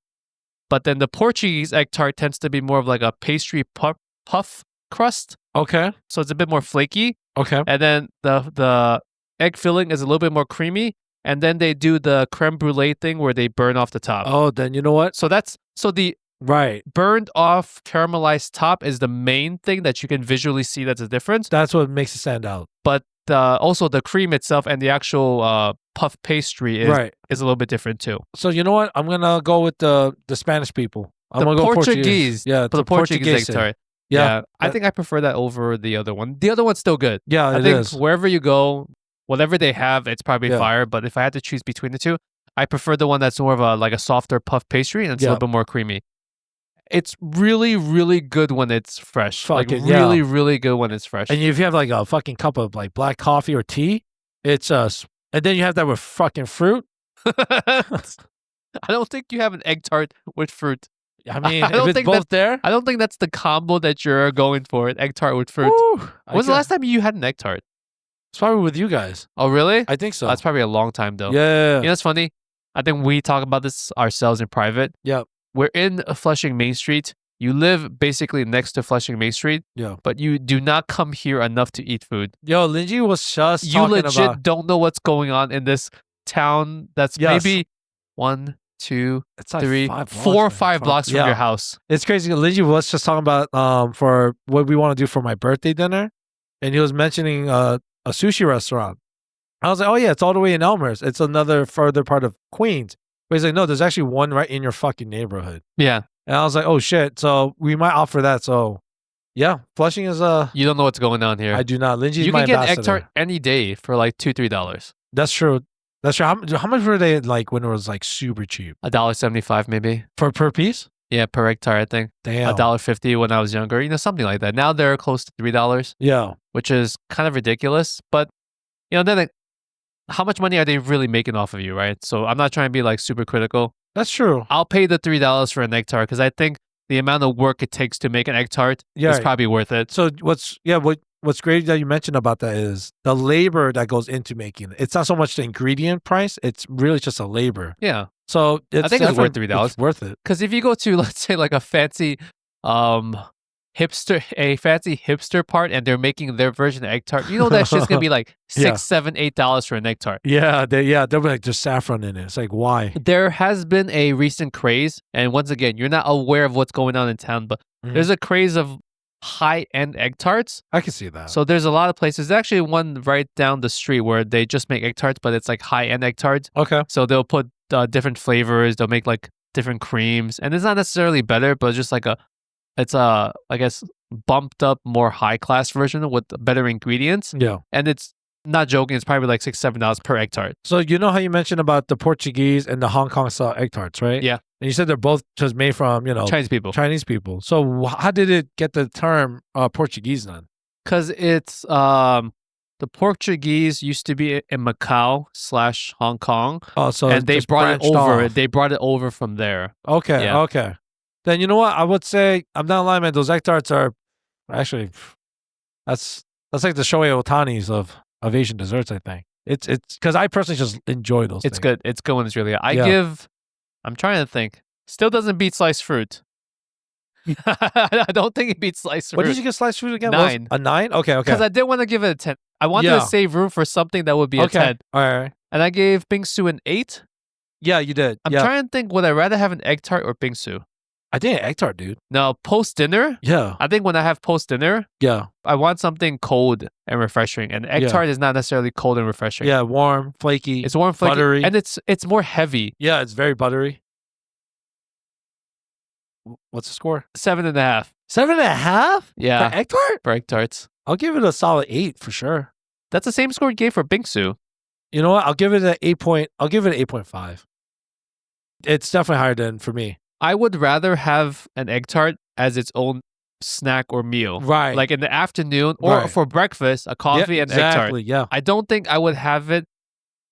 But then the Portuguese egg tart tends to be more of like a pastry puff crust. Okay. So it's a bit more flaky. Okay. And then the egg filling is a little bit more creamy. And then they do the creme brulee thing where they burn off the top. Oh, then you know what? So the right burned off caramelized top is the main thing that you can visually see that's a difference. That's what makes it stand out. But also the cream itself and the actual puff pastry is a little bit different too. So you know what? I'm gonna go with the Spanish people. I'm gonna go Portuguese. Yeah, the Portuguese egg tart. Yeah, I think I prefer that over the other one. The other one's still good. Yeah, I think wherever you go, whatever they have, it's probably fire. But if I had to choose between the two, I prefer the one that's more of a softer puff pastry and it's a little bit more creamy. It's really, really good when it's fresh. Really, really good when it's fresh. And if you have like a fucking cup of like black coffee or tea, it's and then you have that with fucking fruit. I don't think you have an egg tart with fruit. I mean, if it's both there, I don't think that's the combo that you're going for. An egg tart with fruit. When's the last time you had an egg tart? It's probably with you guys. Oh, really? I think so. That's probably a long time though. Yeah. You know, it's funny. I think we talk about this ourselves in private. Yeah. We're in Flushing Main Street. You live basically next to Flushing Main Street. Yeah. But you do not come here enough to eat food. Yo, Linji was just you legit don't know what's going on in this town that's maybe 1, 2, it's like 3, 4 or 5 blocks from your house. It's crazy. Linji was just talking about for what we want to do for my birthday dinner. And he was mentioning a sushi restaurant. I was like, oh yeah, it's all the way in Elmhurst. It's another further part of Queens. But he's like, no, there's actually one right in your fucking neighborhood. Yeah. And I was like, oh shit. So we might offer that. So yeah, Flushing is You don't know what's going on here. I do not. Linji's you my can get ambassador. egg tart any day for like $2-3. That's true. That's true. How much were they like when it was like super cheap? $1.75 maybe. Per piece? Yeah, per egg tart, I think. Damn. $1.50 when I was younger. Something like that. Now they're close to $3. Yeah. Which is kind of ridiculous. But then how much money are they really making off of you, right? So I'm not trying to be like super critical. That's true. I'll pay the $3 for an egg tart because I think the amount of work it takes to make an egg tart is probably worth it. So what's great that you mentioned about that is the labor that goes into making it. It's not so much the ingredient price; it's really just a labor. Yeah. So I think it's worth $3. It's worth it because if you go to, let's say, like a fancy hipster part and they're making their version of egg tart, that shit's gonna be like $6, $7, $8 for an egg tart. Yeah, they'll be like just saffron in it. It's like, why? There has been a recent craze, and once again, you're not aware of what's going on in town, but there's a craze of high-end egg tarts. I can see that. So there's a lot of places. There's actually one right down the street where they just make egg tarts, but it's like high-end egg tarts. Okay. So they'll put different flavors. They'll make like different creams, and it's not necessarily better, but it's just like it's a, I guess, bumped up, more high class version with better ingredients. Yeah. And it's not joking, it's probably like $6, $7 per egg tart. So you know how you mentioned about the Portuguese and the Hong Kong style egg tarts, right? Yeah. And you said they're both just made from, Chinese people. So how did it get the term Portuguese then? Because it's the Portuguese used to be in Macau / Hong Kong. Oh, so and they brought it over. They brought it over from there. Okay. Yeah. Okay. Then you know what? I would say, I'm not lying, man. Those egg tarts are actually, that's like the Shohei Otanis of Asian desserts, I think. It's because I personally just enjoy those It's things. good. It's good when it's really good. I'm trying to think. Still doesn't beat sliced fruit. I don't think it beats sliced fruit. What did you get sliced fruit again? 9. A 9? Okay. Because I did want to give it a 10. I wanted to save room for something that would be a 10. All right. And I gave bingsu an 8. Yeah, you did. I'm trying to think, would I rather have an egg tart or bingsu? I think an egg tart, dude. No, post-dinner? Yeah. I think when I have post-dinner, Yeah. I want something cold and refreshing. And egg tart is not necessarily cold and refreshing. Yeah, warm, flaky. It's warm, flaky, buttery. and it's more heavy. Yeah, it's very buttery. What's the score? 7.5. 7.5? Yeah. For egg tart? For egg tarts. I'll give it a solid 8 for sure. That's the same score you gave for bingsu. You know what? I'll give it an 8.5. It's definitely higher than for me. I would rather have an egg tart as its own snack or meal. Right. Like in the afternoon or for breakfast, a coffee and egg tart. Yeah. I don't think I would have it,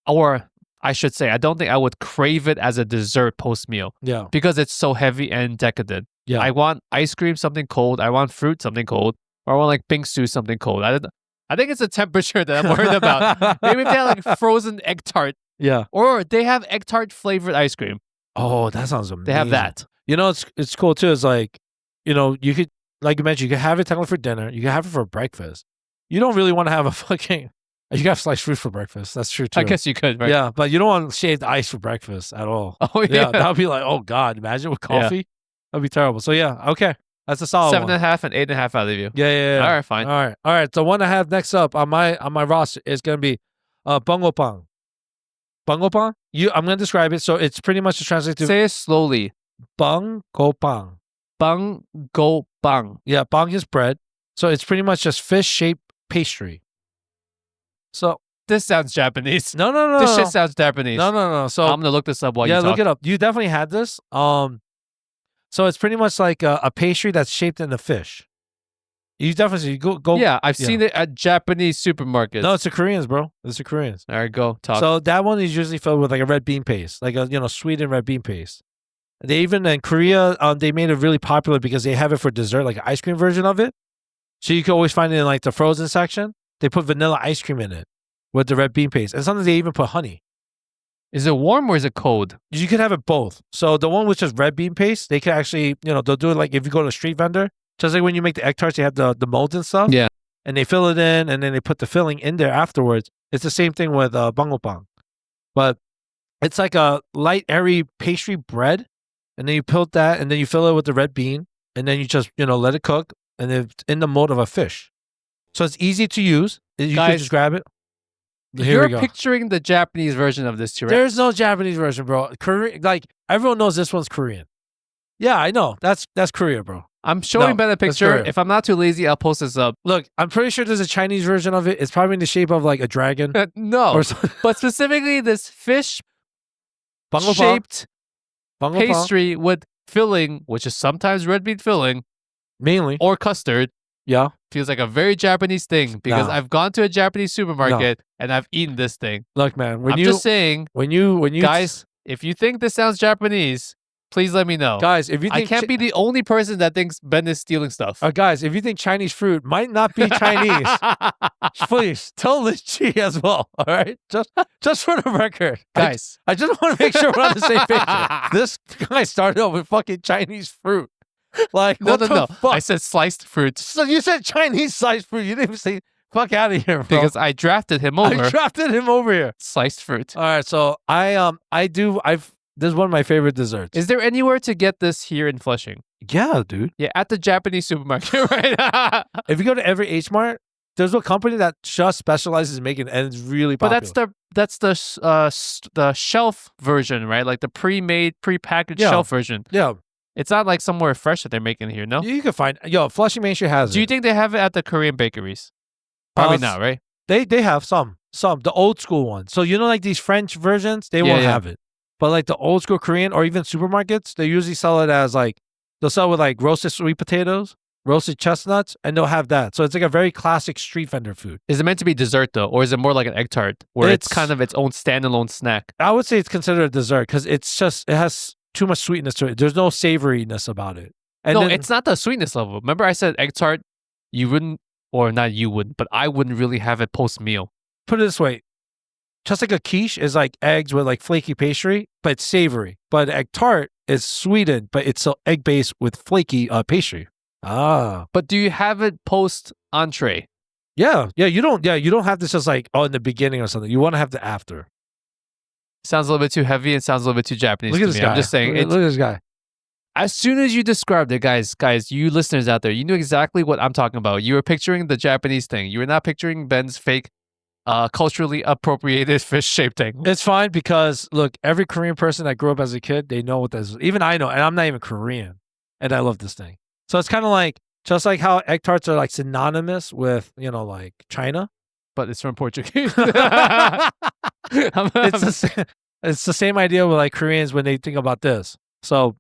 or I should say, I don't think I would crave it as a dessert post meal Yeah. because it's so heavy and decadent. Yeah. I want ice cream, something cold. I want fruit, something cold. Or I want like bingsu, something cold. I think it's the temperature that I'm worried about. Maybe if they have like frozen egg tart, Yeah. or they have egg tart flavored ice cream. Oh, that sounds amazing. They have that. You know, it's cool too. It's like, you know, you could, like you mentioned, you could have it technically for dinner. You can have it for breakfast. You don't really want to have a fucking. You can have sliced fruit for breakfast. That's true too. I guess you could, right? Yeah, but you don't want shaved ice for breakfast at all. Oh yeah. That would be like, oh God, imagine with coffee. That'd be terrible. So yeah, okay. That's a solid 7.5 and 8.5 out of you. Yeah. All right, fine. All right. So one I have next up on my roster is gonna be bungo pang. Bungo pang? I'm gonna describe it. So it's pretty much translated to Say it slowly. bungo pang. Bang go bang. Yeah, bang is bread. So it's pretty much just fish shaped pastry. So This sounds Japanese. no. This shit sounds Japanese. No. So I'm gonna look this up while you talk. look it up. You definitely had this. So it's pretty much like a pastry that's shaped in a fish. You definitely go. Yeah, I've seen it at Japanese supermarkets. No, it's the Koreans, bro. It's the Koreans. All right, go talk. So that one is usually filled with like a red bean paste, like a sweetened red bean paste. They even in Korea, they made it really popular because they have it for dessert, like an ice cream version of it. So you can always find it in like the frozen section. They put vanilla ice cream in it with the red bean paste, and sometimes they even put honey. Is it warm or is it cold? You could have it both. So the one with just red bean paste, they can actually, they'll do it like if you go to a street vendor, just like when you make the egg tarts, you have the molds and stuff. Yeah. And they fill it in, and then they put the filling in there afterwards. It's the same thing with bungo pang, but it's like a light, airy pastry bread, and then you put that, and then you fill it with the red bean, and then you just let it cook, and it's in the mold of a fish. So it's easy to use. You can just grab it. Here we You're go. picturing the Japanese version of this too, right? There's no Japanese version, bro. Korean, like everyone knows this one's Korean. Yeah, I know. That's Korea, bro. I'm showing Ben a picture. Korea. If I'm not too lazy, I'll post this up. Look, I'm pretty sure there's a Chinese version of it. It's probably in the shape of like a dragon. No, Or something. but specifically this fish Bungo pang. shaped Bungo pang. pastry with filling, which is sometimes red bean filling Mainly. or custard. Yeah. Feels like a very Japanese thing because No. I've gone to a Japanese supermarket and I've eaten this thing. Look, man. I'm just saying, when you guys, if you think this sounds Japanese, please let me know. guys, if you think I can't be the only person that thinks Ben is stealing stuff. guys, if you think Chinese fruit might not be Chinese, please tell Liz Chi as well. All right, just for the record, Guys, I just want to make sure we're on the same page. This guy started off with fucking Chinese fruit. Like no. what the fuck? I said sliced fruit So you said Chinese sized fruit. You didn't even say fuck out of here, bro. because I drafted him over. I drafted him over here. Sliced fruit. All right, so this is one of my favorite desserts. Is there anywhere to get this here in Flushing? Yeah, dude. Yeah, at the Japanese supermarket, right? If you go to every H Mart, there's a company that just specializes in making it, and it's really popular. But that's the shelf version, right? Like the pre-made, pre-packaged shelf version. Yeah. It's not like somewhere fresh that they're making here, no? You can find Flushing Main Street has Do you it. think they have it at the Korean bakeries? Probably Uh, not, right? They have some the old school ones. So like these French versions, they won't have it. But like the old school Korean or even supermarkets, they usually sell it as like they'll sell with like roasted sweet potatoes, roasted chestnuts, and they'll have that. So it's like a very classic street vendor food. Is it meant to be dessert though, or is it more like an egg tart where it's kind of its own standalone snack? I would say it's considered a dessert because it has too much sweetness to it. There's no savoriness about it. And No, then- it's not the sweetness level. Remember I said egg tart, you wouldn't, or not you wouldn't, but I wouldn't really have it post-meal. put it this way. Just like a quiche is like eggs with like flaky pastry, but it's savory. But egg tart is sweetened, but it's still egg based with flaky pastry. Ah. But do you have it post-entree? Yeah. You don't have this just like in the beginning or something. You want to have the after. Sounds a little bit too heavy and sounds a little bit too Japanese Look to at this me. guy. I'm just saying. Look at this guy. As soon as you described it, guys, you listeners out there, you knew exactly what I'm talking about. You were picturing the Japanese thing. You were not picturing Ben's fake, culturally appropriated fish-shaped thing. It's fine because look, every Korean person that grew up as a kid, they know what this is. Even I know, and I'm not even Korean, and I love this thing. So it's kind of like just like how egg tarts are like synonymous with like China. But it's from Portuguese. It's the same idea with like Koreans when they think about this. So,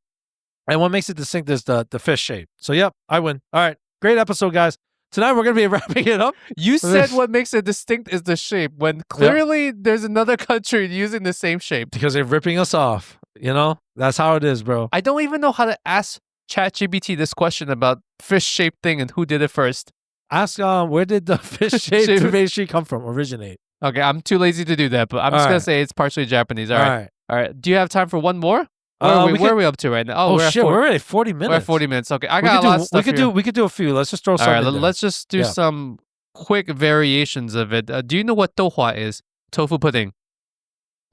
and what makes it distinct is the fish shape. So, yep, I win. All right, great episode, guys. Tonight we're gonna be wrapping it up You said what makes it distinct is the shape, when clearly there's another country using the same shape. because they're ripping us off. You know, that's how it is, bro. I don't even know how to ask ChatGPT this question about fish-shaped thing and who did it first. Ask where did the fish-shaped pastry come from? Originate. Okay, I'm too lazy to do that, but I'm just gonna say it's partially Japanese. All right. Do you have time for one more? Where are we up to right now? Oh, shit, we're already 40 minutes. We're at 40 minutes. Okay, I got a lot of stuff we could do a few. Let's just throw something. All right, let's just do some quick variations of it. Do you know what douhua is? Tofu pudding.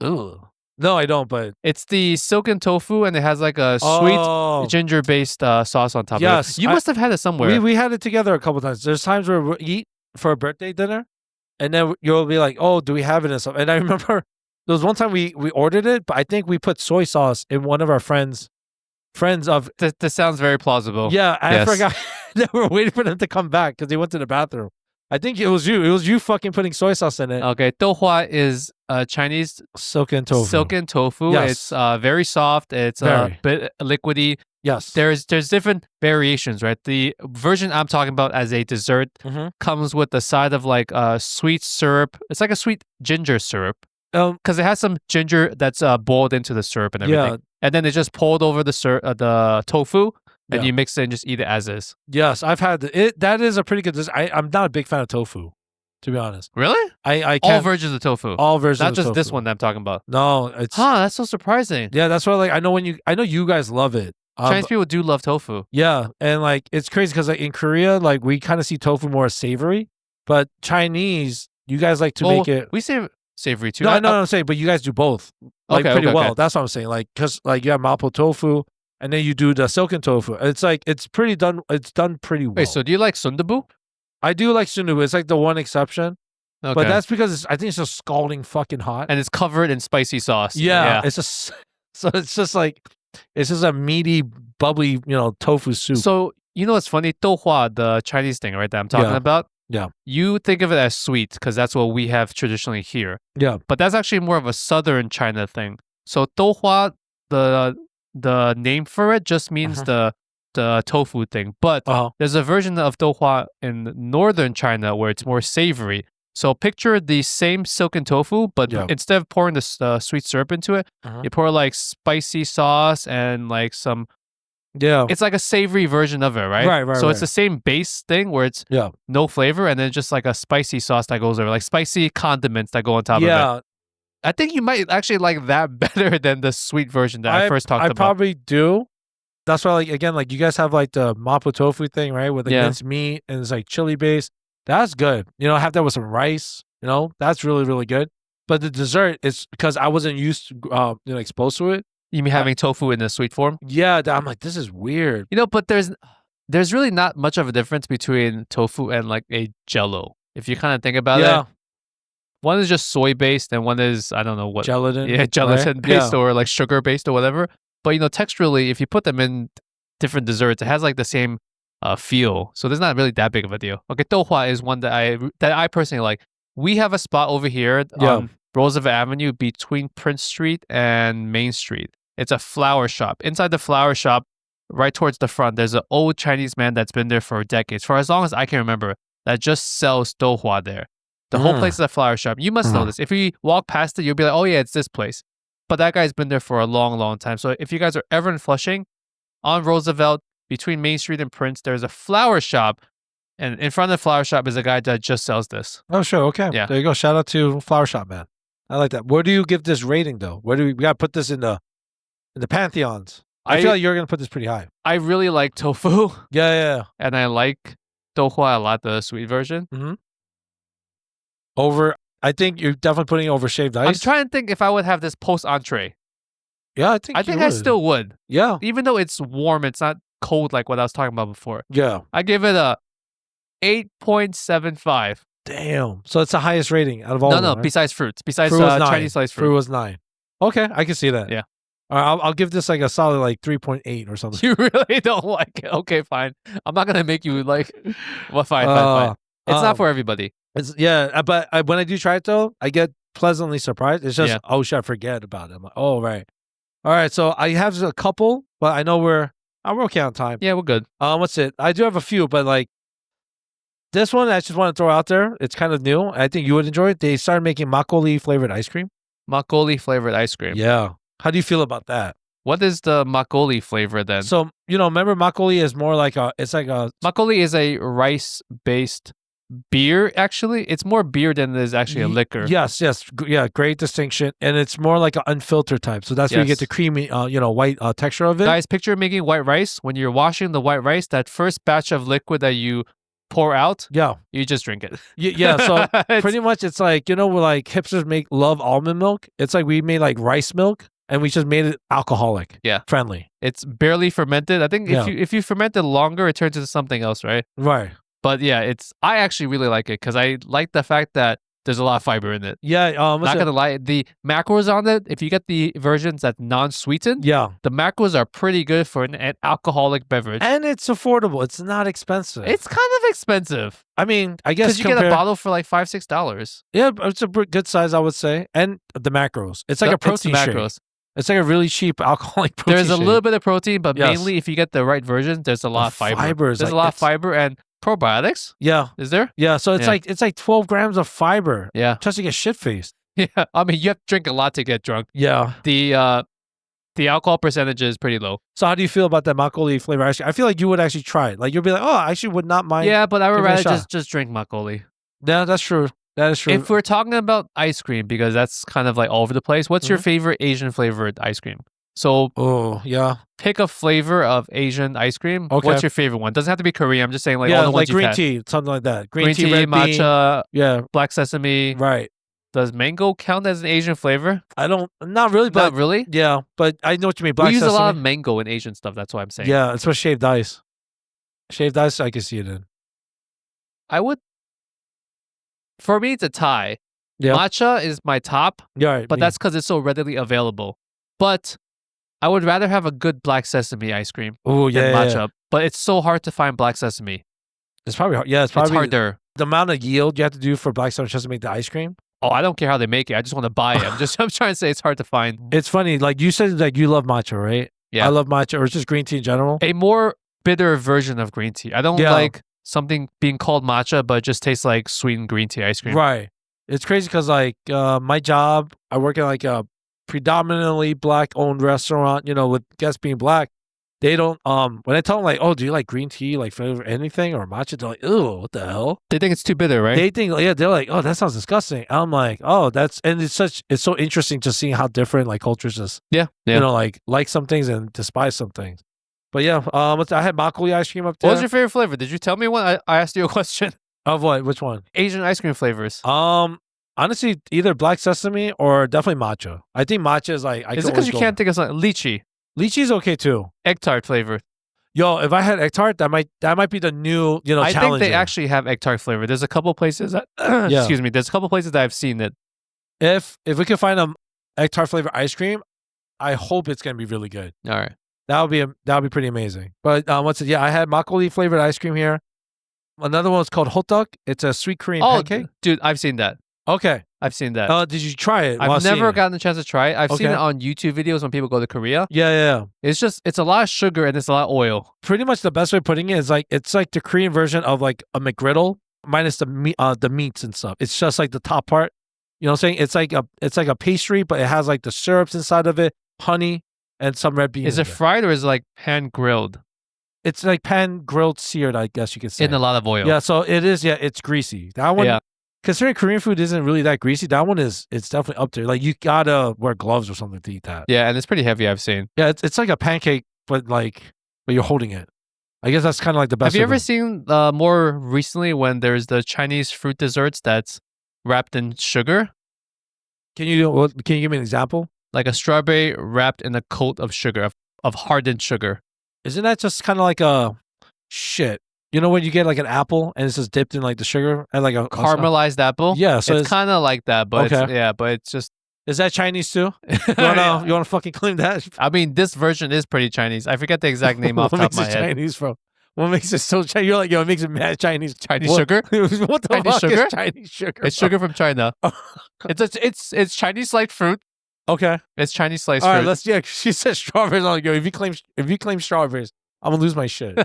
Ooh. No, I don't, but it's the silken tofu, and it has like a sweet ginger-based sauce on top of it. You must have had it somewhere. We had it together a couple times. There's times where we eat for a birthday dinner, and then you'll be like, oh, do we have it and stuff? And I remember there was one time we ordered it, but I think we put soy sauce in one of our friends of... This sounds very plausible. Yeah, I forgot that we were waiting for them to come back because they went to the bathroom. I think it was you. It was you fucking putting soy sauce in it. Okay, douhua is Chinese silken tofu. Yes. It's very soft. It's a bit liquidy. Yes. There's different variations, right? The version I'm talking about as a dessert comes with the side of like sweet syrup. It's like a sweet ginger syrup. Because it has some ginger that's boiled into the syrup and everything. Yeah. And then it's just poured over the tofu. And you mix it and just eat it as is. Yes, I've had it. That is a pretty good. I'm not a big fan of tofu, to be honest. Really? I all versions of tofu. All versions, not just tofu. This one that I'm talking about. No, it's that's so surprising. Yeah, that's why. Like, I know you guys love it. Chinese people do love tofu. Yeah, and like it's crazy because like in Korea, like we kind of see tofu more as savory, but Chinese, you guys like to make it. We say savory too. No, I'm saying, but you guys do both. Like pretty well. That's what I'm saying. Like because like you have mapo tofu. And then you do the silken tofu. It's like it's done pretty well. Wait, so do you like sundubu? I do like sundubu. It's like the one exception. Okay. But that's because I think it's just scalding fucking hot. And it's covered in spicy sauce. Yeah. It's just it's just a meaty, bubbly, tofu soup. So you know what's funny? Douhua, the Chinese thing, right, that I'm talking about. Yeah. You think of it as sweet because that's what we have traditionally here. Yeah. But that's actually more of a southern China thing. So douhua, the name for it just means the tofu thing. But there's a version of douhua in northern China where it's more savory. So picture the same silken tofu, but instead of pouring the sweet syrup into it, you pour like spicy sauce and like some... Yeah. It's like a savory version of it, right? Right. So it's the same base thing where it's no flavor and then just like a spicy sauce that goes over, like spicy condiments that go on top of it. I think you might actually like that better than the sweet version that I first talked about. I probably do. That's why, like, again, like you guys have like the mapo tofu thing, right? With the minced meat and it's like chili based. That's good. Have that with some rice. That's really, really good. But the dessert is because I wasn't used to, exposed to it. You mean having tofu in the sweet form? Yeah, I'm like, this is weird. But there's really not much of a difference between tofu and like a jello. If you kind of think about it. One is just soy based and one is, I don't know what. Gelatin. Yeah, gelatin based or like sugar based or whatever. But, texturally, if you put them in different desserts, it has like the same feel. So there's not really that big of a deal. Okay, douhua is one that I personally like. We have a spot over here on Roosevelt Avenue between Prince Street and Main Street. It's a flower shop. Inside the flower shop, right towards the front, there's an old Chinese man that's been there for decades, for as long as I can remember, that just sells douhua there. The whole place is a flower shop. You must know this. If you walk past it, you'll be like, oh yeah, it's this place. But that guy's been there for a long, long time. So if you guys are ever in Flushing, on Roosevelt, between Main Street and Prince, there's a flower shop. And in front of the flower shop is a guy that just sells this. Oh, sure. Okay. Yeah. There you go. Shout out to Flower Shop, man. I like that. Where do you give this rating, though? We got to put this in the pantheons. I feel like you're going to put this pretty high. I really like tofu. Yeah. And I like douhua a lot, the sweet version. I think you're definitely putting it over shaved ice. I'm trying to think if I would have this post entree. Yeah, I think I still would. Yeah. Even though it's warm, it's not cold like what I was talking about before. Yeah. I give it a 8.75. Damn. So it's the highest rating out of all of them, No, right? besides fruits. Besides fruit Chinese sliced fruit. Fruit was 9. Okay, I can see that. Yeah. All right, I'll give this like a solid like 3.8 or something. You really don't like it? Okay, fine. I'm not going to make you like... Well, fine. It's not for everybody. But when I do try it though, I get pleasantly surprised. It's just, oh shit, I forget about it. I'm like, oh, right. All right, so I have a couple, but I know we're okay on time. Yeah, we're good. What's it? I do have a few, but like, This one I just want to throw out there. It's kind of new. I think you would enjoy it. They started making makgeolli flavored ice cream. Makgeolli flavored ice cream. Yeah. How do you feel about that? What is the makgeolli flavor then? So, remember makgeolli is more like Makgeolli is a rice-based beer, actually. It's more beer than it is actually a liquor. Yes. Yeah, great distinction. And it's more like an unfiltered type. So that's where you get the creamy, white texture of it. Guys, picture making white rice. When you're washing the white rice, that first batch of liquid that you pour out, you just drink it. Yeah, so pretty much it's like, where like hipsters love almond milk. It's like we made like rice milk and we just made it alcoholic. Yeah. Friendly. It's barely fermented. I think if you ferment it longer, it turns into something else, right? Right. But yeah, I actually really like it because I like the fact that there's a lot of fiber in it. Yeah, not gonna lie, the macros on it, if you get the versions that's non-sweetened, the macros are pretty good for an alcoholic beverage. And it's affordable. It's not expensive. It's kind of expensive. I mean, I guess because you get a bottle for like $5-6. Yeah, it's a good size, I would say. And the macros. It's like a protein shake. It's like a really cheap alcoholic protein There's a shake. little bit of protein, but mainly if you get the right version, there's a lot of fiber. There's a lot of fiber and probiotics. Yeah. Is there? Yeah. So it's like 12 grams of fiber. Yeah. Just to get shit faced. Yeah. I mean, you have to drink a lot to get drunk. Yeah. The alcohol percentage is pretty low. So how do you feel about that makgeolli flavor ice cream? I feel like you would actually try it. Like you'll be like, oh, I actually would not mind. Yeah, but I would rather just drink makgeolli. Yeah, that's true. That is true. If we're talking about ice cream, because that's kind of like all over the place, what's your favorite Asian flavored ice cream? So, pick a flavor of Asian ice cream. Okay. What's your favorite one? Doesn't have to be Korean. I'm just saying like all the ones like green you've had. tea, something like that. Green tea, red matcha, bean. black sesame. Right. Does mango count as an Asian flavor? Not really. But, Not really? Yeah, but I know what you mean. Black we use sesame. a lot of mango in Asian stuff. That's what I'm saying. Yeah, it's with shaved ice. Shaved ice, I can see it in. For me, it's a tie. Yeah. Matcha is my top. Yeah, right, but that's because it's so readily available. But I would rather have a good black sesame ice cream than matcha. Yeah. But it's so hard to find black sesame. It's probably hard. Yeah, it's probably harder. The amount of yield you have to do for black sesame just to make the ice cream. Oh, I don't care how they make it. I just want to buy it. I'm trying to say it's hard to find. It's funny. Like you said, like you love matcha, right? Yeah. I love matcha, or it's just green tea in general. A more bitter version of green tea. I don't like something being called matcha, but it just tastes like sweetened green tea ice cream. Right. It's crazy because like my job, I work at like a predominantly black owned restaurant, with guests being black. They don't when I tell them like, oh, do you like green tea, like flavor anything or matcha? They're like, ew, what the hell? They think it's too bitter, right? They think, they're like, oh, that sounds disgusting. I'm like, oh, and it's so interesting just seeing how different like cultures just like some things and despise some things. But yeah, I had makgeolli ice cream up there. What was your favorite flavor? Did you tell me one? I asked you a question. Of what? Which one? Asian ice cream flavors. Honestly, either black sesame or definitely matcha. I think matcha is like. Is it because you can't think of something? Lychee. Lychee's okay too. Egg tart flavor. Yo, if I had egg tart, that might be the new I challenger. think they actually have egg tart flavor. There's a couple places that excuse me. There's a couple places that I've seen it. If we could find a egg tart flavor ice cream, I hope it's gonna be really good. All right, that would be pretty amazing. But I had makgeolli flavored ice cream here. Another one is called hotteok. It's a sweet Korean pancake. Dude, I've seen that. Okay. I've seen that. Did you try it? I've never gotten the chance to try it. I've seen it on YouTube videos when people go to Korea. Yeah. It's a lot of sugar and it's a lot of oil. Pretty much the best way of putting it is like, it's like the Korean version of like a McGriddle minus the meats and stuff. It's just like the top part. You know what I'm saying? It's like a pastry, but it has like the syrups inside of it, honey, and some red beans. Is it fried or is it like pan grilled? It's like pan grilled seared, I guess you could say. In a lot of oil. Yeah, so it is. Yeah, it's greasy. That one, considering Korean food isn't really that greasy, that one it's definitely up there. Like you gotta wear gloves or something to eat that. Yeah, and it's pretty heavy. I've seen. Yeah, it's like a pancake, but you're holding it. I guess that's kind of like the best. Have you ever seen more recently when there's the Chinese fruit desserts that's wrapped in sugar? Can you give me an example? Like a strawberry wrapped in a coat of sugar, of hardened sugar. Isn't that just kind of like a shit? You know when you get like an apple and it's just dipped in like the sugar and like a caramelized apple? Yeah, so it's kind of like that, but but it's just. Is that Chinese too? You want to fucking claim that? I mean, this version is pretty Chinese. I forget the exact name off the top of my head. What makes it Chinese, bro? What makes it so Chinese? You're like, it makes it mad Chinese. Chinese sugar? What the Chinese fuck sugar? is Chinese sugar? It's sugar from China. It's Chinese sliced fruit. Okay. It's Chinese sliced fruit. All right, she said strawberries. I'm like, yo, if you claim strawberries, I'm gonna lose my shit.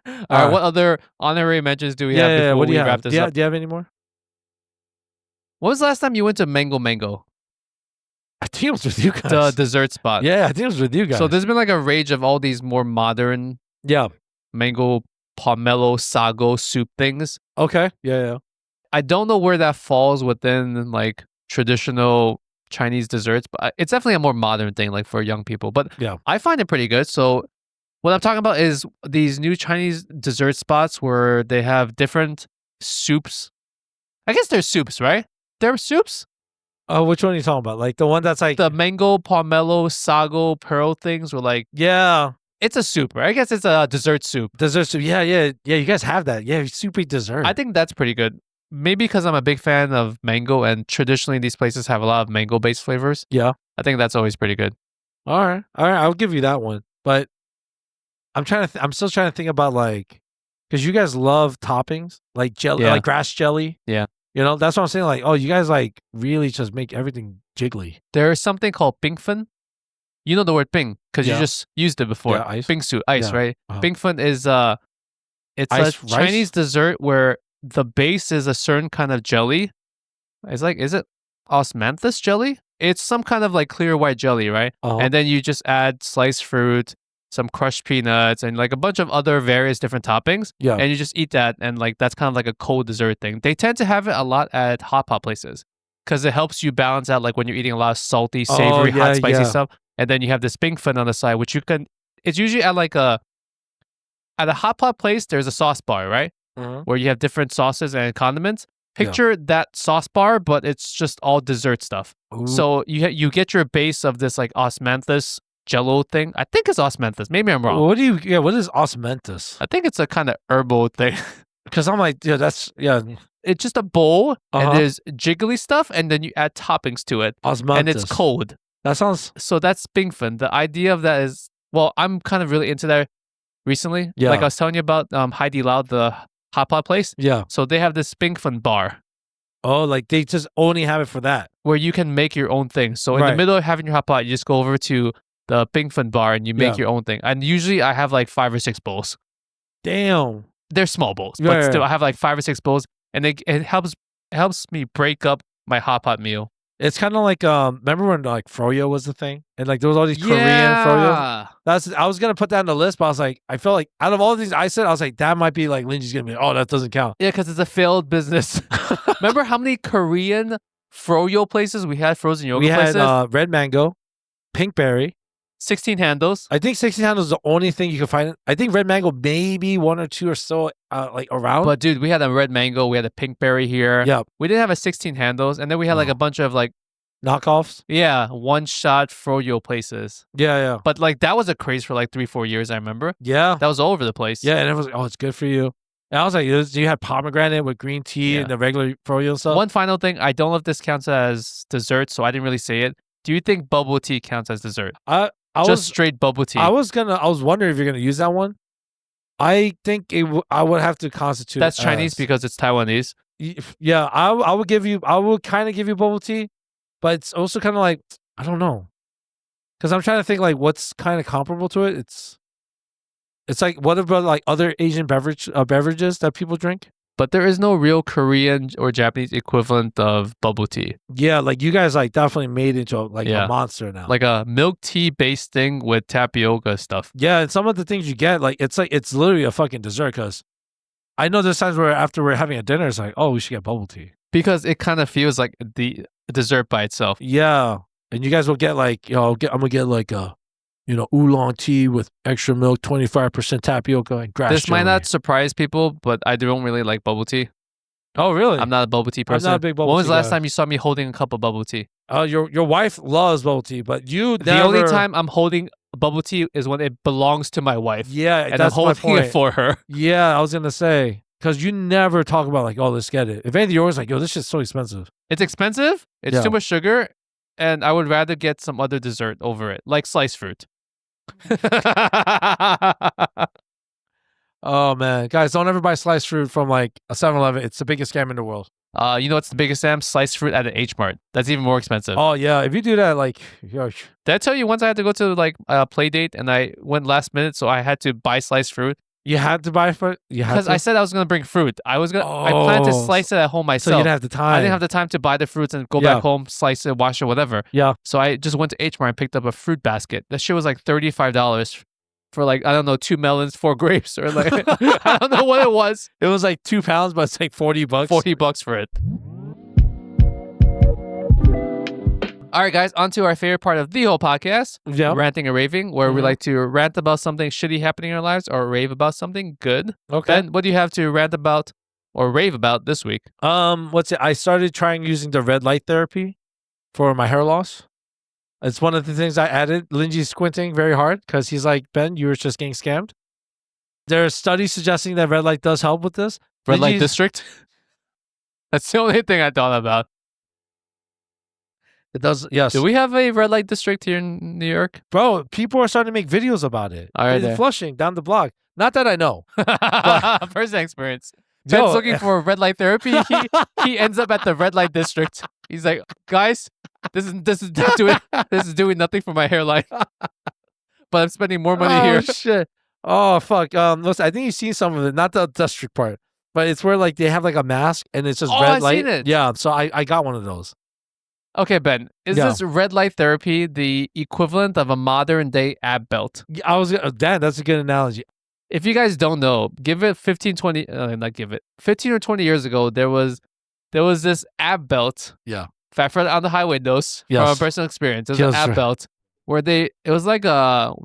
All right, what other honorary mentions do we have before What do we you wrap have? this Do up? you have any more? When was the last time you went to Mango Mango, I think it was with you the guys. dessert spot? Yeah, I think it was with you guys. So there's been like a rage of all these more modern yeah. mango pomelo sago soup things. Okay. Yeah. I don't know where that falls within like traditional Chinese desserts, but it's definitely a more modern thing, like for young people. But Yeah. I find it pretty good. So what I'm talking about is these new Chinese dessert spots where they have different soups. I guess they're soups, right? They're soups. Oh, which one are you talking about? Like the one that's like The mango pomelo sago pearl things were like yeah, it's a soup, right? I guess it's a dessert soup. dessert soup. Yeah. You guys have that. Yeah, soupy dessert. I think that's pretty good. Maybe because I'm a big fan of mango, and traditionally these places have a lot of mango-based flavors. yeah. I think that's always pretty good. All right. I'll give you that one. But I'm trying to. I'm still trying to think about like, because you guys love toppings like jelly, Yeah. like grass jelly. Yeah. You know, that's what I'm saying. Like, oh, you guys like really just make everything jiggly. There's something called pingfen. You know the word ping because you Yeah. just used it before. Yeah, ice. Bingsu, ice, Yeah. right? Uh-huh. Pingfen is it's Ice a rice? Chinese dessert where the base is a certain kind of jelly. It's like, is it osmanthus jelly? It's some kind of like clear white jelly, right? Uh-huh. And then you just add sliced fruit, some crushed peanuts, and like a bunch of other various different toppings. Yeah. And you just eat that, and like that's kind of like a cold dessert thing. They tend to have it a lot at hot pot places because it helps you balance out like when you're eating a lot of salty, savory, yeah, hot, spicy yeah. stuff. And then you have this pingfen on the side, which you can. It's usually at like a hot pot place. There's a sauce bar, right, Mhm. where you have different sauces and condiments. Yeah. Picture that sauce bar, but it's just all dessert stuff. Ooh. So you get your base of this like osmanthus jello thing. I think it's osmanthus. Maybe I'm wrong. What do you? Yeah. What is osmanthus? I think it's a kind of herbal thing. Because I'm like, yeah, that's yeah. It's just a bowl, Uh-huh. and there's jiggly stuff, and then you add toppings to it, Osmanthus. and it's cold. That sounds. So that's pingfen. The idea of that is, well, I'm kind of really into that recently. Yeah. Like I was telling you about Heidi Lao, the hot pot place. Yeah. So they have this pingfen bar Oh, like they just only have it for that. where you can make your own thing. So in the Right. middle of having your hot pot, you just go over to the pingfen bar and you make Yeah. your own thing. And usually I have like 5 or 6 bowls. Damn. They're small bowls, Yeah, but yeah, still yeah. I have like 5 or 6 bowls, and it helps me break up my hot pot meal. It's kind of like remember when like froyo was the thing, and like there was all these Korean froyo. Yeah. I was gonna put that on the list, but I was like, I felt like out of all these I said, I was like, that might be like Linji's gonna be. Oh, that doesn't count. Yeah, because it's a failed business. Remember how many Korean froyo places we had, frozen yogurt We had places? red mango, pink berry. 16 handles. I think 16 handles is the only thing you can find. I think red mango maybe 1 or 2 or so like around. But dude, we had a red mango, we had a pink berry here. yeah, We didn't have a 16 handles, and then we had like Oh. a bunch of like, knockoffs. one-shot froyo places. Yeah. But like that was a craze for like 3-4 years, I remember. Yeah. That was all over the place. Yeah, and it was like, oh, it's good for you. And I was like, you had pomegranate with green tea Yeah. and the regular froyo and stuff. One final thing, I don't know if this counts as dessert, so I didn't really say it. Do you think bubble tea counts as dessert? I Just was straight bubble tea. I was wondering if you're gonna use that one. I think I would have to constitute. That's it Chinese as- because it's Taiwanese. Yeah, I would give you. I would kind of give you bubble tea, but it's also kind of like I don't know, because I'm trying to think like what's kind of comparable to it. It's like what about like other Asian beverages that people drink? But there is no real Korean or Japanese equivalent of bubble tea. Yeah, like you guys like definitely made into like Yeah. a monster now. Like a milk tea based thing with tapioca stuff. yeah, and some of the things you get like it's literally a fucking dessert. Because I know there's times where after we're having a dinner, it's like, oh, we should get bubble tea. Because it kind of feels like the dessert by itself. Yeah, and you guys will get like I'm gonna get like a oolong tea with extra milk, 25% tapioca and grass. This might jelly. not surprise people, but I don't really like bubble tea. Oh, really? I'm not a bubble tea I'm person. not a big bubble When was tea the last guy. time you saw me holding a cup of bubble tea? Your wife loves bubble tea, but you The only time I'm holding bubble tea is when it belongs to my wife. Yeah, and I'm that's my holding point. it for her. Yeah, I was gonna say because you never talk about like, oh, let's get it. If anything, you're always like, yo, this shit's so expensive. It's expensive. It's Yeah. too much sugar. And I would rather get some other dessert over it, like sliced fruit. Oh man, guys, don't ever buy sliced fruit from like a 7-Eleven. It's the biggest scam in the world. You know what's the biggest Sam? Sliced fruit at an H Mart. That's even more expensive. Oh yeah, if you do that, like, Did I tell you once I had to go to like a play date and I went last minute, so I had to buy sliced fruit You had to buy for you had Because I to. said I was gonna bring fruit. I planned to Oh, slice it at home so myself. you didn't have the time. I didn't have the time to buy the fruits and go Yeah. back home, slice it, wash it, whatever. Yeah. So I just went to H Mart and picked up a fruit basket. That shit was like $35 for like, I don't know, 2 melons, 4 grapes, or like I don't know what it was. It was like £2, but it's like $40. $40 for it. All right, guys, on to our favorite part of the whole podcast, Yeah. ranting and raving, where we Mhm. like to rant about something shitty happening in our lives or rave about something good. Okay. Ben, what do you have to rant about or rave about this week? What's it? I started trying using the red light therapy for my hair loss. It's one of the things I added. Lindsay's squinting very hard because he's like, Ben, you were just getting scammed. There are studies suggesting that red light does help with this. Red light Lindsay's- district? That's the only thing I thought about. It does, yes. Do we have a red light district here in New York? Bro, people are starting to make videos about it. All right, It's there. Flushing down the block. Not that I know. First experience. Yo, Ben's looking for red light therapy. He ends up at the red light district. He's like, guys, this is doing nothing for my hairline. But I'm spending more money Oh, here. shit. Oh, fuck. Listen, I think you've seen some of it. Not the district part. But it's where like they have like a mask and it's just Oh, red I've light. seen it. Yeah, so I got one of those. Okay, Ben, is Yeah. this red light therapy the equivalent of a modern day ab belt? I was Dan, that's a good analogy. If you guys don't know, give it 15 or 20 years ago, there was this ab belt. Yeah. Fat Fred on the high windows from Yes. a personal experience. It was Yes, an ab sir. belt where it was like a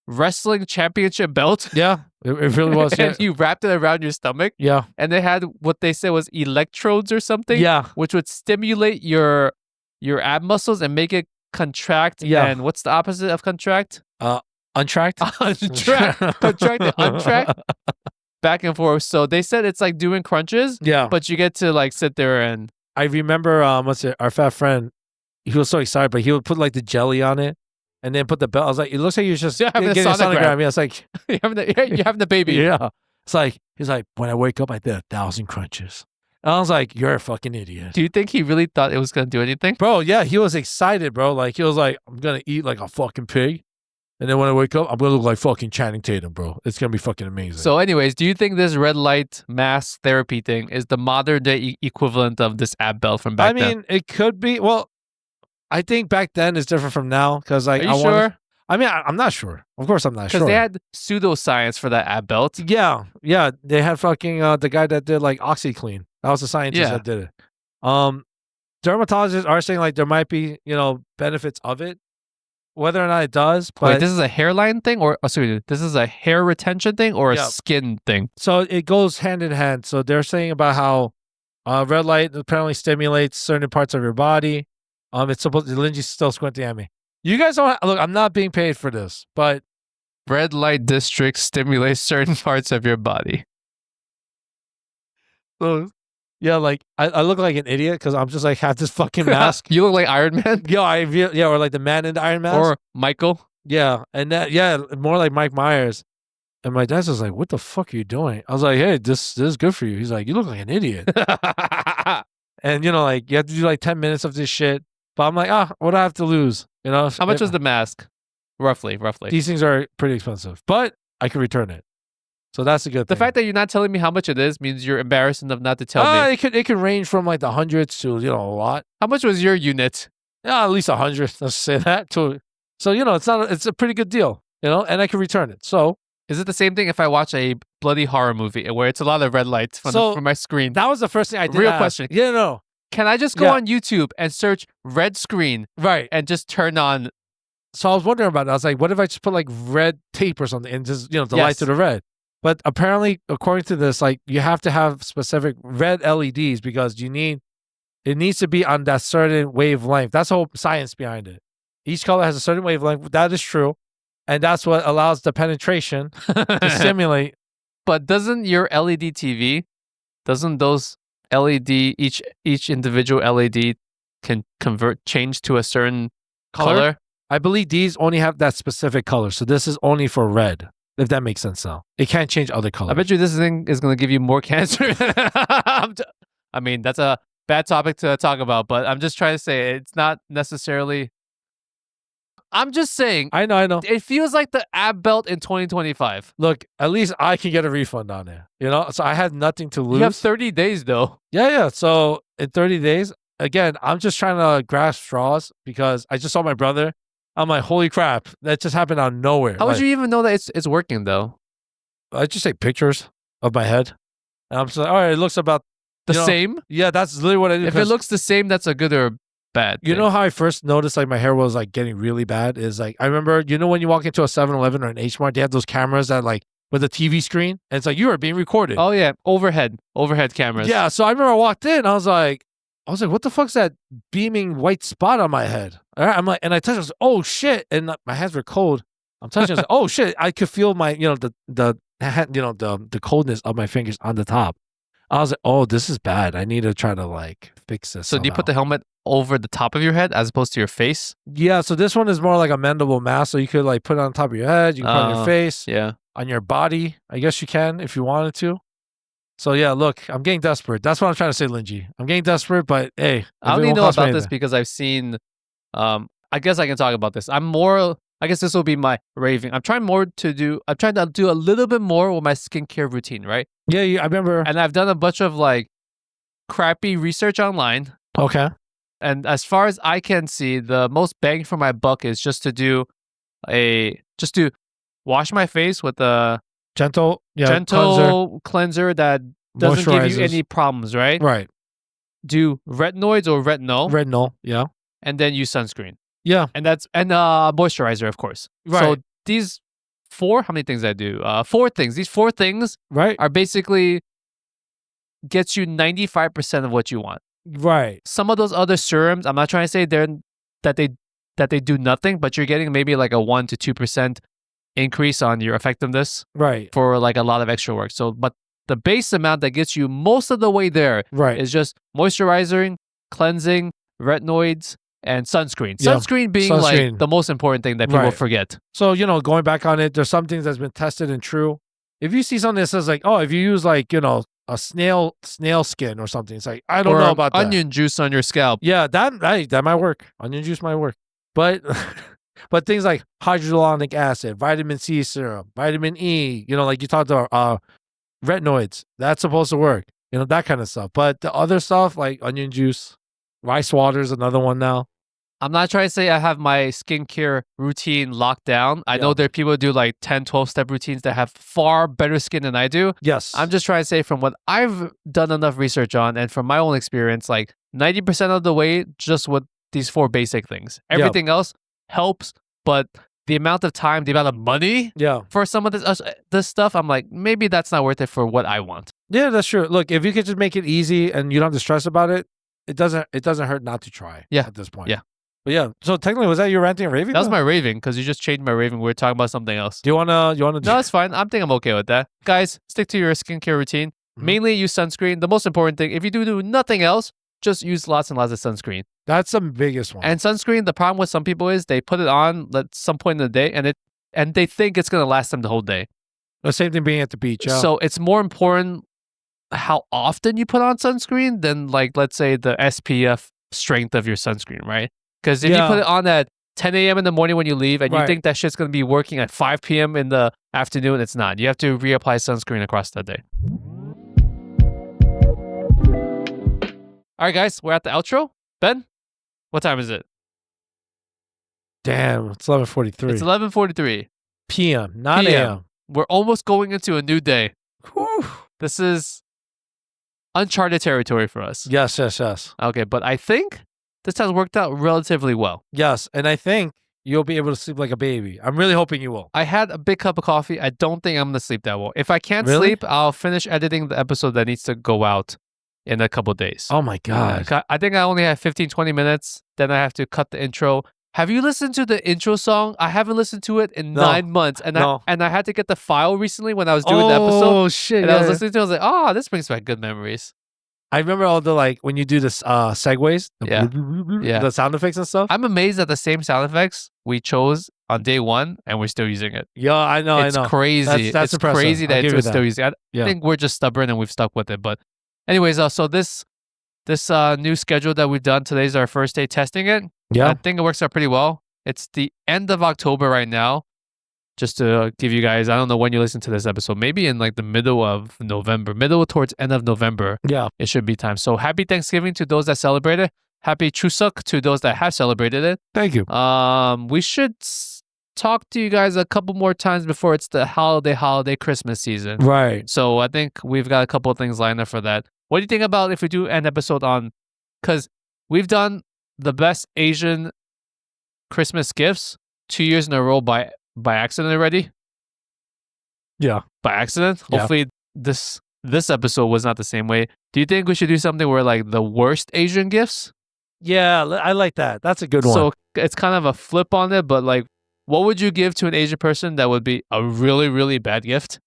wrestling championship belt. Yeah, it really was. Yeah. And you wrapped it around your stomach, Yeah. and they had what they said was electrodes or something, Yeah. which would stimulate your ab muscles and make it contract. Yeah. And what's the opposite of contract? Untracked? Untract. Contract and untract. Back and forth. So they said it's like doing crunches, Yeah. but you get to like sit there and I remember our fat friend, he was so excited, but he would put like the jelly on it and then put the belt. I was like, it looks like you're just Yeah, having a getting a sonogram. sonogram. Yeah, it's like, you're having the baby. yeah. It's like, he's like, when I wake up, I did 1,000 crunches. And I was like, you're a fucking idiot. Do you think he really thought it was going to do anything? Bro, yeah, he was excited, bro. Like, he was like, I'm going to eat like a fucking pig. And then when I wake up, I'm going to look like fucking Channing Tatum, bro. It's going to be fucking amazing. So anyways, do you think this red light mask therapy thing is the modern day equivalent of this ab belt from back then? I mean, it could be. Well, I think back then is different from now because like, Are you sure? I'm not sure. Of course, I'm not sure. Because they had pseudoscience for that ab belt. Yeah, they had fucking the guy that did like OxyClean. That was the scientist Yeah. that did it. Dermatologists are saying like there might be benefits of it, whether or not it does. But Wait, this is a hairline thing, or sorry, this is a hair retention thing, or a Yeah. skin thing? so it goes hand in hand. So they're saying about how red light apparently stimulates certain parts of your body. It's supposed. Lindsay's still squinting at me. You guys don't look. I'm not being paid for this, but Red light district stimulates certain parts of your body. so yeah, like I look like an idiot because I'm just like have this fucking mask. You look like Iron Man Or like the man in the Iron Mask. or Michael. Yeah, and more like Mike Myers. And my dad was like, "What the fuck are you doing?" I was like, "Hey, this is good for you." He's like, "You look like an idiot." And like you have to do like 10 minutes of this shit. But I'm like, what do I have to lose? How much was the mask? Roughly. These things are pretty expensive, but I can return it. So that's a good The thing. fact that you're not telling me how much it is means you're embarrassed enough not to tell me. it could range from like the hundreds to a lot. How much was your unit? Yeah, at least 100. Let's say that. So it's a pretty good deal. And I can return it. So Is it the same thing if I watch a bloody horror movie where it's a lot of red lights from my screen? that was the first thing I did. Real ask. question. Yeah, no. Can I just go Yeah. on YouTube and search red screen Right. and just turn on? So I was wondering about it. I was like, what if I just put like red tape or something and just, the light Yes. to the red? But apparently, according to this, like you have to have specific red LEDs because it needs to be on that certain wavelength. That's the whole science behind it. Each color has a certain wavelength. That is true. And that's what allows the penetration to stimulate. But doesn't your LED TV, doesn't those LED, each individual LED can change to a certain color? I believe these only have that specific color. So this is only for red, if that makes sense now. It can't change other colors. I bet you this thing is going to give you more cancer. I mean, that's a bad topic to talk about, but I'm just trying to say it's not necessarily. I'm just saying. I know. It feels like the ab belt in 2025. Look, at least I can get a refund on it. So I had nothing to lose. You have 30 days though. Yeah. So in 30 days, again, I'm just trying to grasp straws because I just saw my brother. I'm like, holy crap, that just happened out of nowhere. How would you even know that it's working though? I just take pictures of my head. And I'm just like, all right, it looks about the same. Yeah, that's literally what I do. If it looks the same, that's a good or bad thing. You know how I first noticed like my hair was like getting really bad is like I remember when you walk into a 7-Eleven or an H Mart, they have those cameras that like with a TV screen and it's like you are being recorded. Oh yeah, overhead cameras. Yeah, so I remember I walked in, I was like, what the fuck's that beaming white spot on my head? All right, I'm like, and I touched it, I was like, oh shit, and my hands were cold. I'm touching, I was like, oh shit, I could feel my the coldness of my fingers on the top. I was like, oh, this is bad. I need to try to like fix this. So do you put the helmet over the top of your head as opposed to your face? Yeah, so this one is more like a mandible mask. So you could like put it on top of your head, you can put it on your face, on your body. I guess you can if you wanted to. So yeah, look, I'm getting desperate. That's what I'm trying to say, Linji. I'm getting desperate, but hey. I only know about this because I've seen, I guess I can talk about this. I guess this will be my raving. I'm trying to do a little bit more with my skincare routine, right? Yeah, I remember. And I've done a bunch of like crappy research online. Okay. And as far as I can see, the most bang for my buck is just to wash my face with a gentle cleanser that doesn't give you any problems, right? Right. Do retinoids or retinol. Yeah. And then use sunscreen. Yeah. And moisturizer, of course. Right. So these how many things I do? 4 things. These 4 things are basically gets you 95% of what you want. Right. Some of those other serums, I'm not trying to say that they do nothing, but you're getting maybe like a 1 to 2% increase on your effectiveness. Right. For like a lot of extra work. So, but the base amount that gets you most of the way there is just moisturizing, cleansing, retinoids, and sunscreen. Sunscreen being like the most important thing that people forget. So, going back on it, there's some things that's been tested and true. If you see something that says like, oh, if you use like, a snail skin or something, it's like, I don't know about that. Onion juice on your scalp. Yeah, that might work. Onion juice might work. But but things like hyaluronic acid, vitamin C serum, vitamin E, like you talked about retinoids, that's supposed to work. That kind of stuff. But the other stuff like onion juice, rice water is another one now. I'm not trying to say I have my skincare routine locked down. I know there are people who do like 10, 12-step routines that have far better skin than I do. Yes. I'm just trying to say from what I've done enough research on and from my own experience, like 90% of the way just with these 4 basic things. Everything else helps, but the amount of time, the amount of money for some of this stuff, I'm like, maybe that's not worth it for what I want. Yeah, that's true. Look, if you could just make it easy and you don't have to stress about it, it doesn't hurt not to try at this point. Yeah. But yeah, so technically, was that your ranting and raving? That was my raving because you just changed my raving. We were talking about something else. Do you wanna? No, it's fine. I think I'm okay with that. Guys, stick to your skincare routine. Mainly use sunscreen. The most important thing, if you do nothing else, just use lots and lots of sunscreen. That's the biggest one. And sunscreen, the problem with some people is they put it on at some point in the day and they think it's gonna last them the whole day. The same thing being at the beach. Yeah. So it's more important how often you put on sunscreen than like let's say the SPF strength of your sunscreen, right? Because if you put it on at 10 a.m. in the morning when you leave and you think that shit's going to be working at 5 p.m. in the afternoon, it's not. You have to reapply sunscreen across the day. All right, guys, we're at the outro. Ben, what time is it? Damn, it's 11:43. It's 11:43. p.m., not a.m. We're almost going into a new day. Whew. This is uncharted territory for us. Yes. Okay, but I think this has worked out relatively well. Yes, and I think you'll be able to sleep like a baby. I'm really hoping you will. I had a big cup of coffee. I don't think I'm going to sleep that well. If I can't sleep, I'll finish editing the episode that needs to go out in a couple of days. Oh my God. I think I only have 15, 20 minutes. Then I have to cut the intro. Have you listened to the intro song? I haven't listened to it in 9 months. And I had to get the file recently when I was doing the episode. Oh, shit. And I was listening to it. I was like, oh, this brings back good memories. I remember all the like when you do this segues, the sound effects and stuff. I'm amazed at the same sound effects we chose on day 1 and we're still using it. Yeah, I know. It's crazy. That's it's crazy that we're still using it. I think we're just stubborn and we've stuck with it. But anyways, so this new schedule that we've done, today's our first day testing it. Yeah. I think it works out pretty well. It's the end of October right now. Just to give you guys, I don't know when you listen to this episode, maybe in like the middle of November, middle towards end of November. Yeah. It should be time. So happy Thanksgiving to those that celebrate it. Happy Chuseok to those that have celebrated it. Thank you. We should talk to you guys a couple more times before it's the holiday Christmas season. Right. So I think we've got a couple of things lined up for that. What do you think about if we do an episode on, because we've done the best Asian Christmas gifts 2 years in a row by accident already? Yeah. By accident? Yeah. Hopefully this episode was not the same way. Do you think we should do something where like the worst Asian gifts? Yeah, I like that. That's a good one. So it's kind of a flip on it, but like, what would you give to an Asian person that would be a really, really bad gift?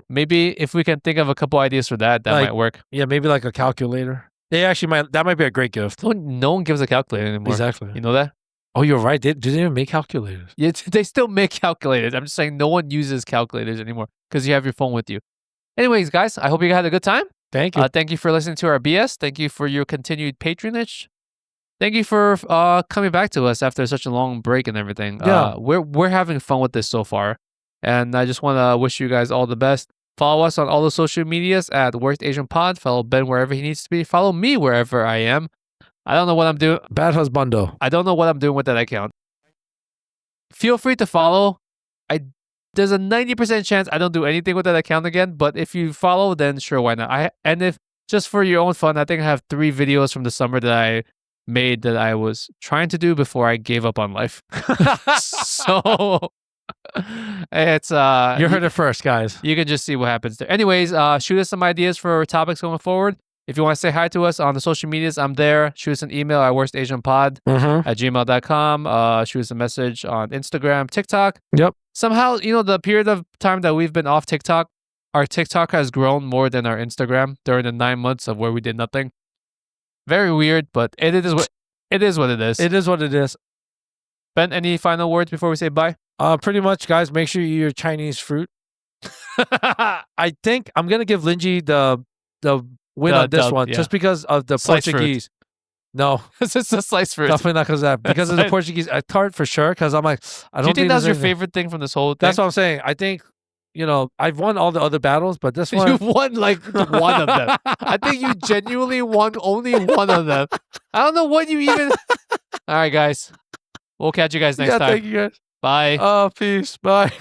Maybe if we can think of a couple ideas for that might work. Yeah, maybe like a calculator. They actually that might be a great gift. No one gives a calculator anymore. Exactly. You know that? Oh, you're right. They didn't even make calculators. Yeah, they still make calculators. I'm just saying no one uses calculators anymore because you have your phone with you. Anyways, guys, I hope you had a good time. Thank you. Thank you for listening to our BS. Thank you for your continued patronage. Thank you for coming back to us after such a long break and everything. Yeah. We're having fun with this so far. And I just want to wish you guys all the best. Follow us on all the social medias at Worst Asian Pod. Follow Ben wherever he needs to be. Follow me wherever I am. I don't know what I'm doing. Bad husbando. I don't know what I'm doing with that account. Feel free to follow. There's a 90% chance I don't do anything with that account again, but if you follow, then sure, why not? And if just for your own fun, I think I have 3 videos from the summer that I made that I was trying to do before I gave up on life. So it's you heard it first, guys. You can just see what happens there. Anyways, shoot us some ideas for topics going forward. If you want to say hi to us on the social medias, I'm there. Shoot us an email at worstasianpod@gmail.com. Shoot us a message on Instagram, TikTok. Yep. Somehow, the period of time that we've been off TikTok, our TikTok has grown more than our Instagram during the 9 months of where we did nothing. Very weird, but it is what it is. It is what it is. Ben, any final words before we say bye? Pretty much, guys. Make sure you eat your Chinese fruit. I think I'm gonna give Linji the win on this one, just because of the sliced Portuguese. Fruit. No, it's just a sliced fruit. Definitely not because of that. Because of the Portuguese tart for sure. Because I'm like, I don't. Do you think that's your favorite thing from this whole thing? That's what I'm saying. I think I've won all the other battles, but this one you've won like one of them. I think you genuinely won only one of them. I don't know what you even. All right, guys. We'll catch you guys next time. Thank you, guys. Bye. Oh, peace. Bye.